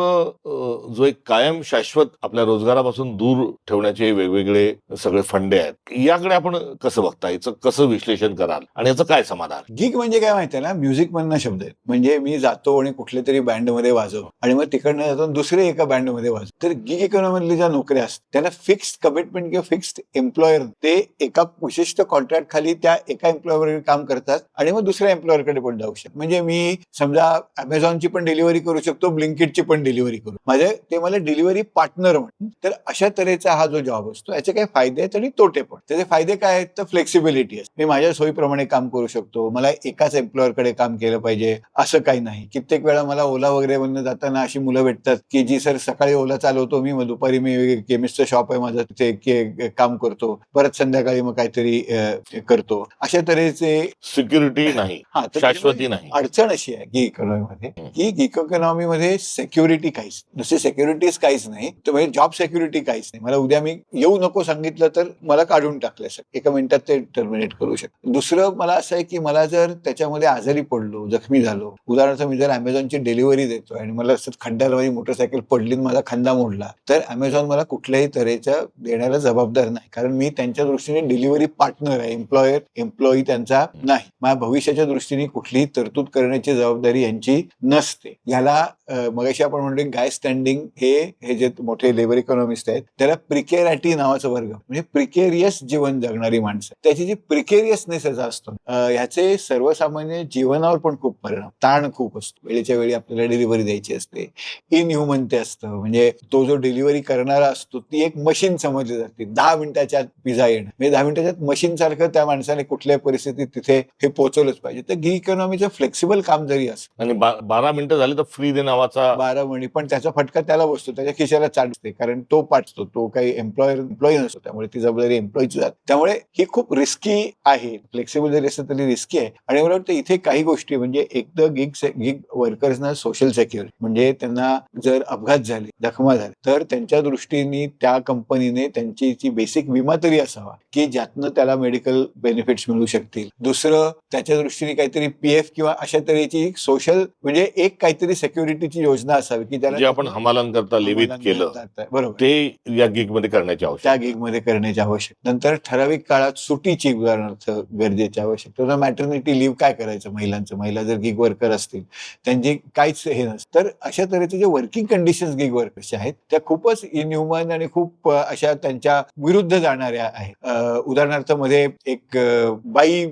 जो एक कायम शाश्वत आपल्या रोजगारापासून दूर ठेवण्याचे वेगवेगळे सगळे फंडे आहेत, याकडे आपण कसं बघता, याचं कसं विश्लेषण कराल आणि याचं काय समाधान? गिग म्हणजे काय माहितीये ना, म्युझिक मधनं शब्द आहेत. म्हणजे मी जातो आणि कुठल्या तरी बँडमध्ये वाजवतो आणि मग तिकडनं जातो दुसरे एका बँडमध्ये वाजवतो. तर गिग इकॉनॉमीमधली ज्या नोकऱ्या असतात त्यांना फिक्स्ड कमिटमेंट किंवा फिक्स्ड एम्प्लॉयर, ते एका विशिष्ट कॉन्ट्रॅक्ट खाली त्या एका एम्प्लॉयरकडे काम करतात आणि मग दुसऱ्या एम्प्लॉयरकडे पण जाऊ शकतात. म्हणजे मी समजा अमेझॉनची पण डिलिव्हरी करू शकतो, ब्लिंकिटची पण डिलिव्हरी करू, माझे ते मला डिलिव्हरी पार्टनर म्हणून. तर अशा तऱ्हेचा हा जो जॉब असतो याचे काही फायदे आहेत आणि तोटे पण. त्याचे फायदे काय आहेत तर फ्लेक्सिबिलिटी असते, मी माझ्या सोयीप्रमाणे काम करू शकतो, मला एकाच एम्प्लॉयरकडे काम केलं पाहिजे असं काही नाही. कित्येक वेळा मला ओला वगैरे म्हणून जाताना अशी मुलं भेटतात की जी सर सकाळी ओला चालवतो मी, मग दुपारी मी केमिस्टचं शॉप आहे माझं तिथे काम करतो, परत संध्याकाळी मग काहीतरी करतो, अशा तऱ्हेचे सिक्युरिटी नाही, तर शाश्वती नाही. अडचण अशी आहे गिग इकॉनॉमीमध्ये की गिग इकॉनॉमीमध्ये सिक्युरिटी काहीच, दुसरी सिक्युरिटीज काहीच नाही, तर म्हणजे जॉब सिक्युरिटी काहीच नाही. मला उद्या मी येऊ नको सांगितलं तर मला काढून टाकलं सर, एका मिनिटात ते टर्मिनेट करू शकतो. दुसरं मला असं आहे की मला जर त्याच्यामध्ये आजारी पडलो, जखमी झालो, उदाहरणार्थ मी जर अमेझॉनची डिलिव्हरी देतोय आणि मला खड्ड्याला माझी मोटरसायकल पडली, माझा खांदा मोडला, तर अमेझॉन मला कुठल्याही तऱ्हेच्या देण्याला जबाबदार नाही, कारण मी त्यांच्या दृष्टीने डिलिव्हरी पार्टनर आहे, एम्प्लॉई त्यांचा नाही. माझ्या भविष्याच्या दृष्टीने कुठलीही तरतूद करण्याची जबाबदारी यांची नसते. याला मगाशी आपण म्हणतो गाय स्टँडिंग हे जे मोठे लेबर इकॉनॉमिस्ट आहेत त्याला प्रिकेरिटी नावाचा वर्ग, म्हणजे प्रिकेरियस जीवन जगणारी माणसं, त्याची जी प्रिकेरियसनेस याचा असतो ह्याचे सर्वसामान्य जीवनावर पण खूप परिणाम, ताण खूप असतो. वेळेच्या वेळी आपल्याला डिलिव्हरी द्यायची असते, इनह्युमन ते असतं, म्हणजे तो जो डिलिव्हरी करणारा असतो ती एक मशीन समजली जाते. 10 मिनिटाच्या पिझ्झा येणं म्हणजे 10 मिनिटाच्या मशीन सारखं त्या माणसाने कुठल्याही परिस्थितीत तिथे हे पोहोचवलंच पाहिजे. तर गिग इकॉनॉमीचं फ्लेक्सिबल काम जरी असतं आणि 12 मिनिटं झाली तर फ्री दे नावाचा 12 म्हणी, पण त्याचा फटका त्याला बसतो, त्याच्या खिशाला चाटते, कारण तो पाठतो, तो काही एम्प्लॉई नसतो, त्यामुळे ती जबाबदारी एम्प्लॉईची जाते. त्यामुळे ही खूप रिस्की आहे, फ्लेक्सिबल जरी असतं तरी रिस्की आहे. आणि मला वाटतं इथे काही गोष्टी म्हणजे एक तर गिग वर्कर्सना सोशल सेक्युरिटी, म्हणजे त्यांना जर अपघात झाले, जखमा झाले, तर त्यांच्या दृष्टीने त्या कंपनीने त्यांची जी बेसिक विमा तरी असावा की ज्यातनं त्याला मेडिकल बेनिफिट्स मिळू शकतील. दुसरं त्याच्या दृष्टीने काहीतरी पीएफ किंवा अशा तऱ्हेची सोशल म्हणजे एक काहीतरी सिक्युरिटीची योजना असावी की जे आपण हमालन करता लिमिट केलं, बरोबर, ते या गिग मध्ये करण्याची त्या आवश्यकता. गिग मध्ये करण्याची आवश्यक. नंतर ठराविक काळात सुटीची उदाहरणार्थ गरजेची आवश्यकता. मॅटर्निटी लिव्ह काय करायचं महिलांचं, महिला जर गिग वर्कर असतील त्यांची काहीच हे नसतं. तर अशा तऱ्हेचे जे वर्किंग कंडिशन्स गिग वर्कर्सच्या आहेत त्या खूपच इनह्युमन आणि खूप अशा त्यांच्या विरुद्ध जाणाऱ्या आहेत. उदाहरणार्थ मध्ये एक बाई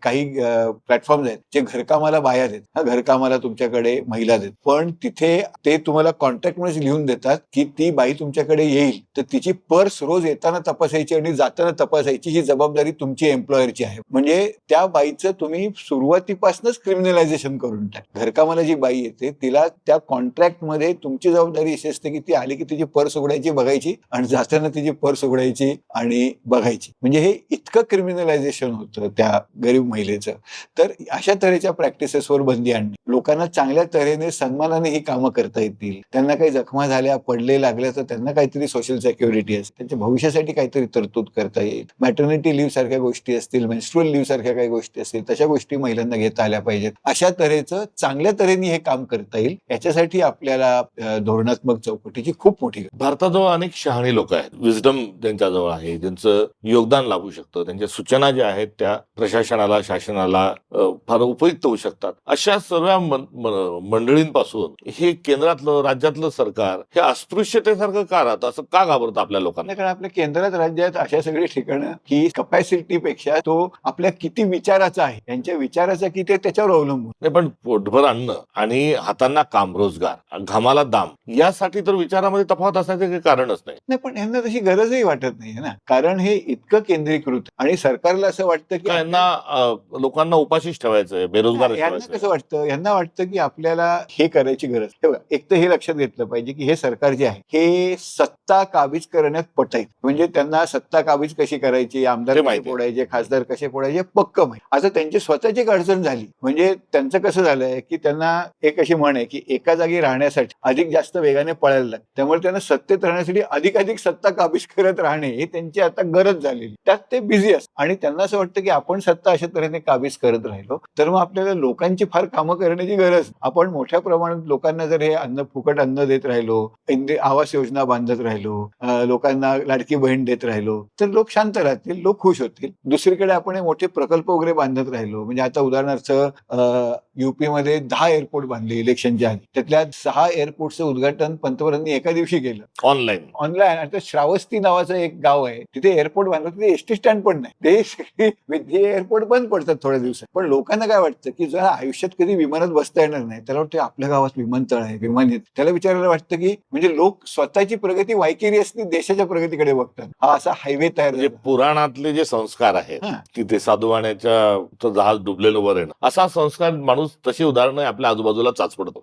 काही प्लॅटफॉर्म आहेत जे घरकामाला बाया देत, घरकामाला तुमच्याकडे महिला देत, पण तिथे ते तुम्हाला कॉन्ट्रॅक्टमध्ये लिहून देतात की ती बाई तुमच्याकडे येईल तर तिची पर्स रोज येताना तपासायची आणि जाताना तपासायची, ही जबाबदारी तुमची एम्प्लॉयरची आहे. म्हणजे त्या बाईचं तुम्ही सुरुवातीपासूनच क्रिमिनलायझेशन करून टाक. घरकामाला जी बाई येते तिला त्या कॉन्ट्रॅक्टमध्ये तुमची जबाबदारी अशी असते की ती आली की तिची पर्स उघडायची, बघायची, आणि जाताना तिची पर्स उघडायची आणि बघायची. म्हणजे हे इतकं क्रिमिनलायझेशन होतं त्या गरीब महिलेचं. तर अशा तऱ्हेच्या प्रॅक्टिसेसवर बंदी आणणे, लोकांना चांगल्या तऱ्हेने सन्मानाने ही कामं करता येतील, त्यांना काही जखमा झाल्या, पडले, लागल्या तर त्यांना काहीतरी सोशल सिक्युरिटी असते, त्यांच्या भविष्यासाठी काहीतरी तरतूद करता येईल. मॅटर्निटी लिव्ह सारख्या गोष्टी असतील, मेन्स्ट्रुअल लिव्ह सारख्या काही गोष्टी असतील, तशा गोष्टी महिलांना घेता आल्या पाहिजेत. अशा तऱ्हेचं चांगल्या तऱ्हेने हे काम करता येईल याच्यासाठी आपल्याला धोरणात्मक चौकटीची खूप मोठी भारताजवळ अनेक शहाणी लोक आहेत, विजडम त्यांच्याजवळ आहे, ज्यांचं योगदान लागू शकतं, त्यांच्या सूचना ज्या आहेत त्या प्रशासनाला, शासनाला फार उपयुक्त होऊ शकतात. अशा सर्व मंडळींपासून हे केंद्रातलं, राज्यातलं सरकार हे अस्पृश्यतेसारखं का राहतं, असं का घाबरतं आपल्या लोकांना? कारण आपल्या केंद्रात, राज्यात अशा सगळी ठिकाणं की कपॅसिटीपेक्षा तो आपल्या किती विचाराचा आहे, त्यांच्या विचाराचा किती त्याच्यावर अवलंबून. नाही, पण पोटभर अन्न आणि हातांना काम, रोजगार, घामाला दाम, यासाठी तर विचारामध्ये तफावत असण्याचे काही कारणच नाही. पण यांना तशी गरजही वाटत नाहीये ना, कारण हे इतकं केंद्रीकृत आणि सरकारला असं वाटतं की यांना लोकांना उपाशीच ठेवायचंय, बेरोजगार यांना कसं वाटतं, यांना वाटतं की आपल्याला हे करायची गरज. एक तर हे लक्षात घेतलं पाहिजे की हे सरकार जे आहे हे सत्ता काबीज करण्यात पटाईल, म्हणजे त्यांना सत्ता काबीज कशी करायची, आमदार कसे फोडायचे, खासदार कसे फोडायचे पक्क माहिती. आता त्यांची स्वतःची अडचण झाली, म्हणजे त्यांचं कसं झालंय की त्यांना एक अशी म्हण आहे की एका जागी राहण्यासाठी अधिक जास्त वेगाने पळायला लागतं, त्यामुळे त्यांना सत्तेत राहण्यासाठी अधिकाधिक सत्ता काबीज करत राहणे ही त्यांची आता गरज झालेली. त्यात ते बिझी असतात आणि त्यांना असं वाटतं की आपण सत्ता अशा तऱ्हेने काबीज करत राहिलो तर मग आपल्याला लोकांची फार कामं करण्याची गरज. आपण मोठ्या प्रमाणात लोकांना जर हे फुकट अन्न देत राहिलो, आवास योजना बांधत राहिलो, लोकांना लाडकी बहीण देत राहिलो तर लोक शांत राहतील, लोक खुश होतील. दुसरीकडे आपण हे मोठे प्रकल्प वगैरे बांधत राहिलो, म्हणजे आता उदाहरणार्थ युपी मध्ये 10 एअरपोर्ट बांधले इलेक्शनच्या आधी, त्यातल्या 6 एअरपोर्टचं उद्घाटन पंतप्रधानांनी एका दिवशी केलं ऑनलाईन. आता श्रावस्ती नावाचं एक गाव आहे, तिथे एअरपोर्ट बांधलं, तिथे एसटी स्टँड पण नाही, ते एअरपोर्ट बंद पडतात थोड्या दिवसात. पण लोकांना काय वाटतं की जर आयुष्यात कधी विमानात बसता येणार नाही, त्याला वाटतं आपल्या गावात विमानतळ आहे, विमान येत, त्याला विचारायला वाटतं की म्हणजे लोक स्वतःची प्रगती वायकेरियसली देशाच्या प्रगतीकडे बघतात. हा असा हायवे तयार म्हणजे पुराणातले जे संस्कार आहेत की ते साधुवाण्याच्या जहाज डुबलेलं वर येणं, असा संस्कार माणूस तशी उदाहरणं आपल्या आजूबाजूला चाच पडतो.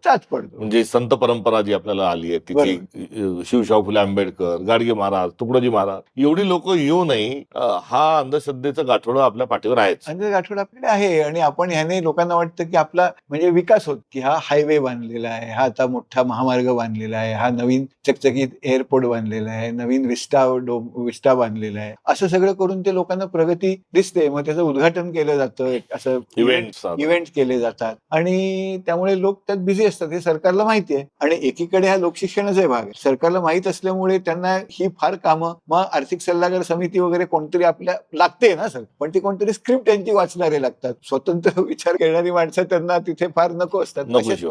म्हणजे संत परंपरा जी आपल्याला आली आहे तिची, शिवशाहू फुले आंबेडकर, गाडगे महाराज, तुकडोजी महाराज, एवढी लोक येऊनही हा अंधश्रद्धेचं गाठोडं आपल्या पाठीवर आहेच. गाठोडं आपल्याकडे आहे आणि आपण ह्याने लोकांना वाटतं की आपला म्हणजे विकास होत, की हा हायवे बांधलेला आहे, हा आता मोठा महामार्ग बांधलेला आहे, हा नवीन चकचकीत एअरपोर्ट बांधलेला आहे, नवीन विस्टा बांधलेला आहे, असं सगळं करून ते लोकांना प्रगती दिसते. मग त्याचं उद्घाटन केलं जातं, असं इव्हेंट केले जातात आणि त्यामुळे लोक त्यात बिझी असतात. हे सरकारला माहिती आहे आणि एकीकडे हा लोकशिक्षणाचा भाग आहे. सरकारला माहित असल्यामुळे त्यांना ही फार कामं, मग आर्थिक सल्लागार समिती वगैरे कोणतरी आपल्या लागते ना सर, पण ती कोणतरी स्क्रिप्ट त्यांची वाचणारे लागतात. स्वतंत्र विचार करणारी माणसं त्यांना तिथे फार नको असतात.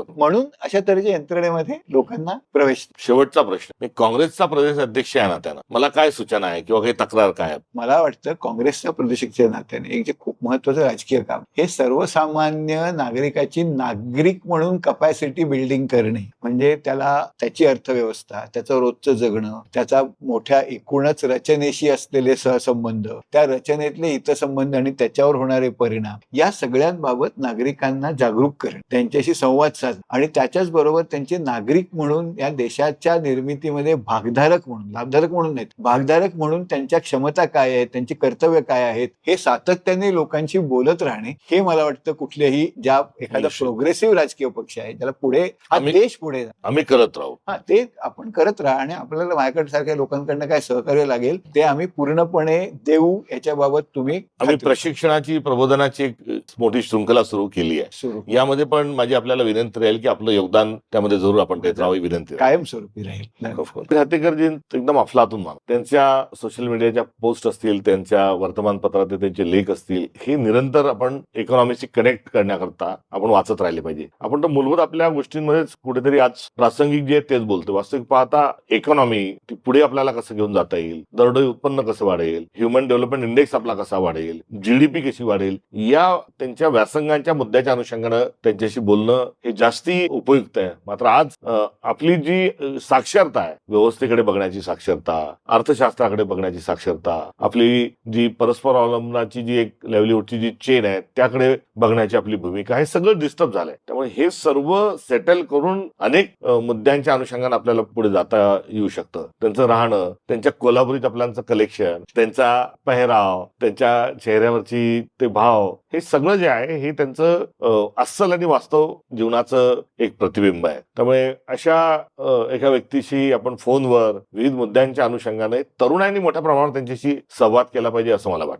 म्हणून अशा तऱ्हेच्या यंत्रणेमध्ये लोकांना प्रवेश. शेवटचा प्रश्न, मी काँग्रेसचा प्रदेश अध्यक्ष आहे नात्यानं मला काय सूचना आहे किंवा काही तक्रार काय आहे? मला वाटतं काँग्रेसच्या प्रदेशाच्या नात्याने एक जे खूप महत्वाचं राजकीय काम, हे सर्वसामान्य नागरिकाची नागरिक म्हणून कपॅसिटी बिल्डिंग करणे. म्हणजे त्याला त्याची अर्थव्यवस्था, त्याचं रोजचं जगणं, त्याचा मोठ्या एकूणच रचनेशी असलेले सहसंबंध, त्या रचनेतले हितसंबंध आणि त्याच्यावर होणारे परिणाम, या सगळ्यांबाबत नागरिकांना जागरूक करणे, त्यांच्याशी संवाद साधणे आणि त्याच्याच बरोबर त्यांचे नागरिक म्हणून या देशाच्या निर्मितीमध्ये भागधारक म्हणून, लाभधारक म्हणून नाहीत, भागधारक म्हणून त्यांच्या क्षमता काय आहेत, त्यांची कर्तव्य काय आहेत, हे सातत्याने लोकांशी बोलत राहणे. हे मला वाटतं कुठल्याही ज्या एखादा प्रोग्रेसिव्ह राजकीय पक्ष आहे ज्याला पुढे हा देश पुढे आम्ही करत राहू, ते आपण करत राहा आणि आपल्याला माझ्याकडे सारख्या लोकांकडनं काय सहकार्य लागेल ते आम्ही पूर्णपणे देऊ. याच्याबाबत तुम्ही आम्ही प्रशिक्षणाची, प्रबोधनाची एक मोठी शृंखला सुरू केली आहे. यामध्ये पण माझी आपल्याला विनंती राहील की आपलं योगदान त्यामध्ये जरूर आपण देत राहावं, विनंती कायमस्वरूपी राहील. हातेकरजी एकदम अफलातून मानतो. त्यांच्या सोशल मीडियाच्या पोस्ट असतील, त्यांच्या वर्तमानपत्रात त्यांचे लेख असतील, हे निरंतर आपण इकॉनॉमीशी कनेक्ट करण्याकरता आपण वाचत राहिले पाहिजे. आपण तर मूलभूत आपल्या गोष्टींमध्येच कुठेतरी आज प्रासंगिक जे तेच बोलतो. वास्तविक पाहता इकॉनॉमी पुढे आपल्याला कसं घेऊन जाता येईल, दरडोई उत्पन्न कसं वाढेल, ह्युमन डेव्हलपमेंट इंडेक्स आपला कसा वाढेल, जीडीपी कशी वाढेल, या त्यांच्या व्यासंगांच्या मुद्द्याच्या अनुषंगानं त्यांच्याशी बोलणं हे जास्ती उपयुक्त आहे. मात्र आज आपली जी साक्षरता आहे, व्यवस्थेकडे बघण्याची साक्षरता, अर्थशास्त्राकडे बघण्याची साक्षरता, आपली जी परस्पर अवलंबनाची जी एक लाईव्हलीहूडची जी चेन आहे त्याकडे बघण्याची आपली भूमिका, हे सगळं डिस्टर्ब झालंय. त्यामुळे हे सर्व सेटल करून अनेक मुद्द्यांच्या अनुषंगाने आपल्याला पुढे जाता येऊ शकतं. त्यांचं राहणं, त्यांच्या कोल्हापुरी चपलांचं कलेक्शन, त्यांचा पेहराव, त्यांच्या चेहऱ्यावरची ते भाव, हे सगळं जे आहे हे त्यांचं अस्सल आणि वास्तव जीवनाचं एक प्रतिबिंब आहे. त्यामुळे अशा एका व्यक्तीशी आपण फोनवर विविध मुद्द्यांच्या अनुषंगाने तरुणांनी मोठ्या प्रमाणात त्यांच्याशी संवाद केला पाहिजे असं मला वाटतं.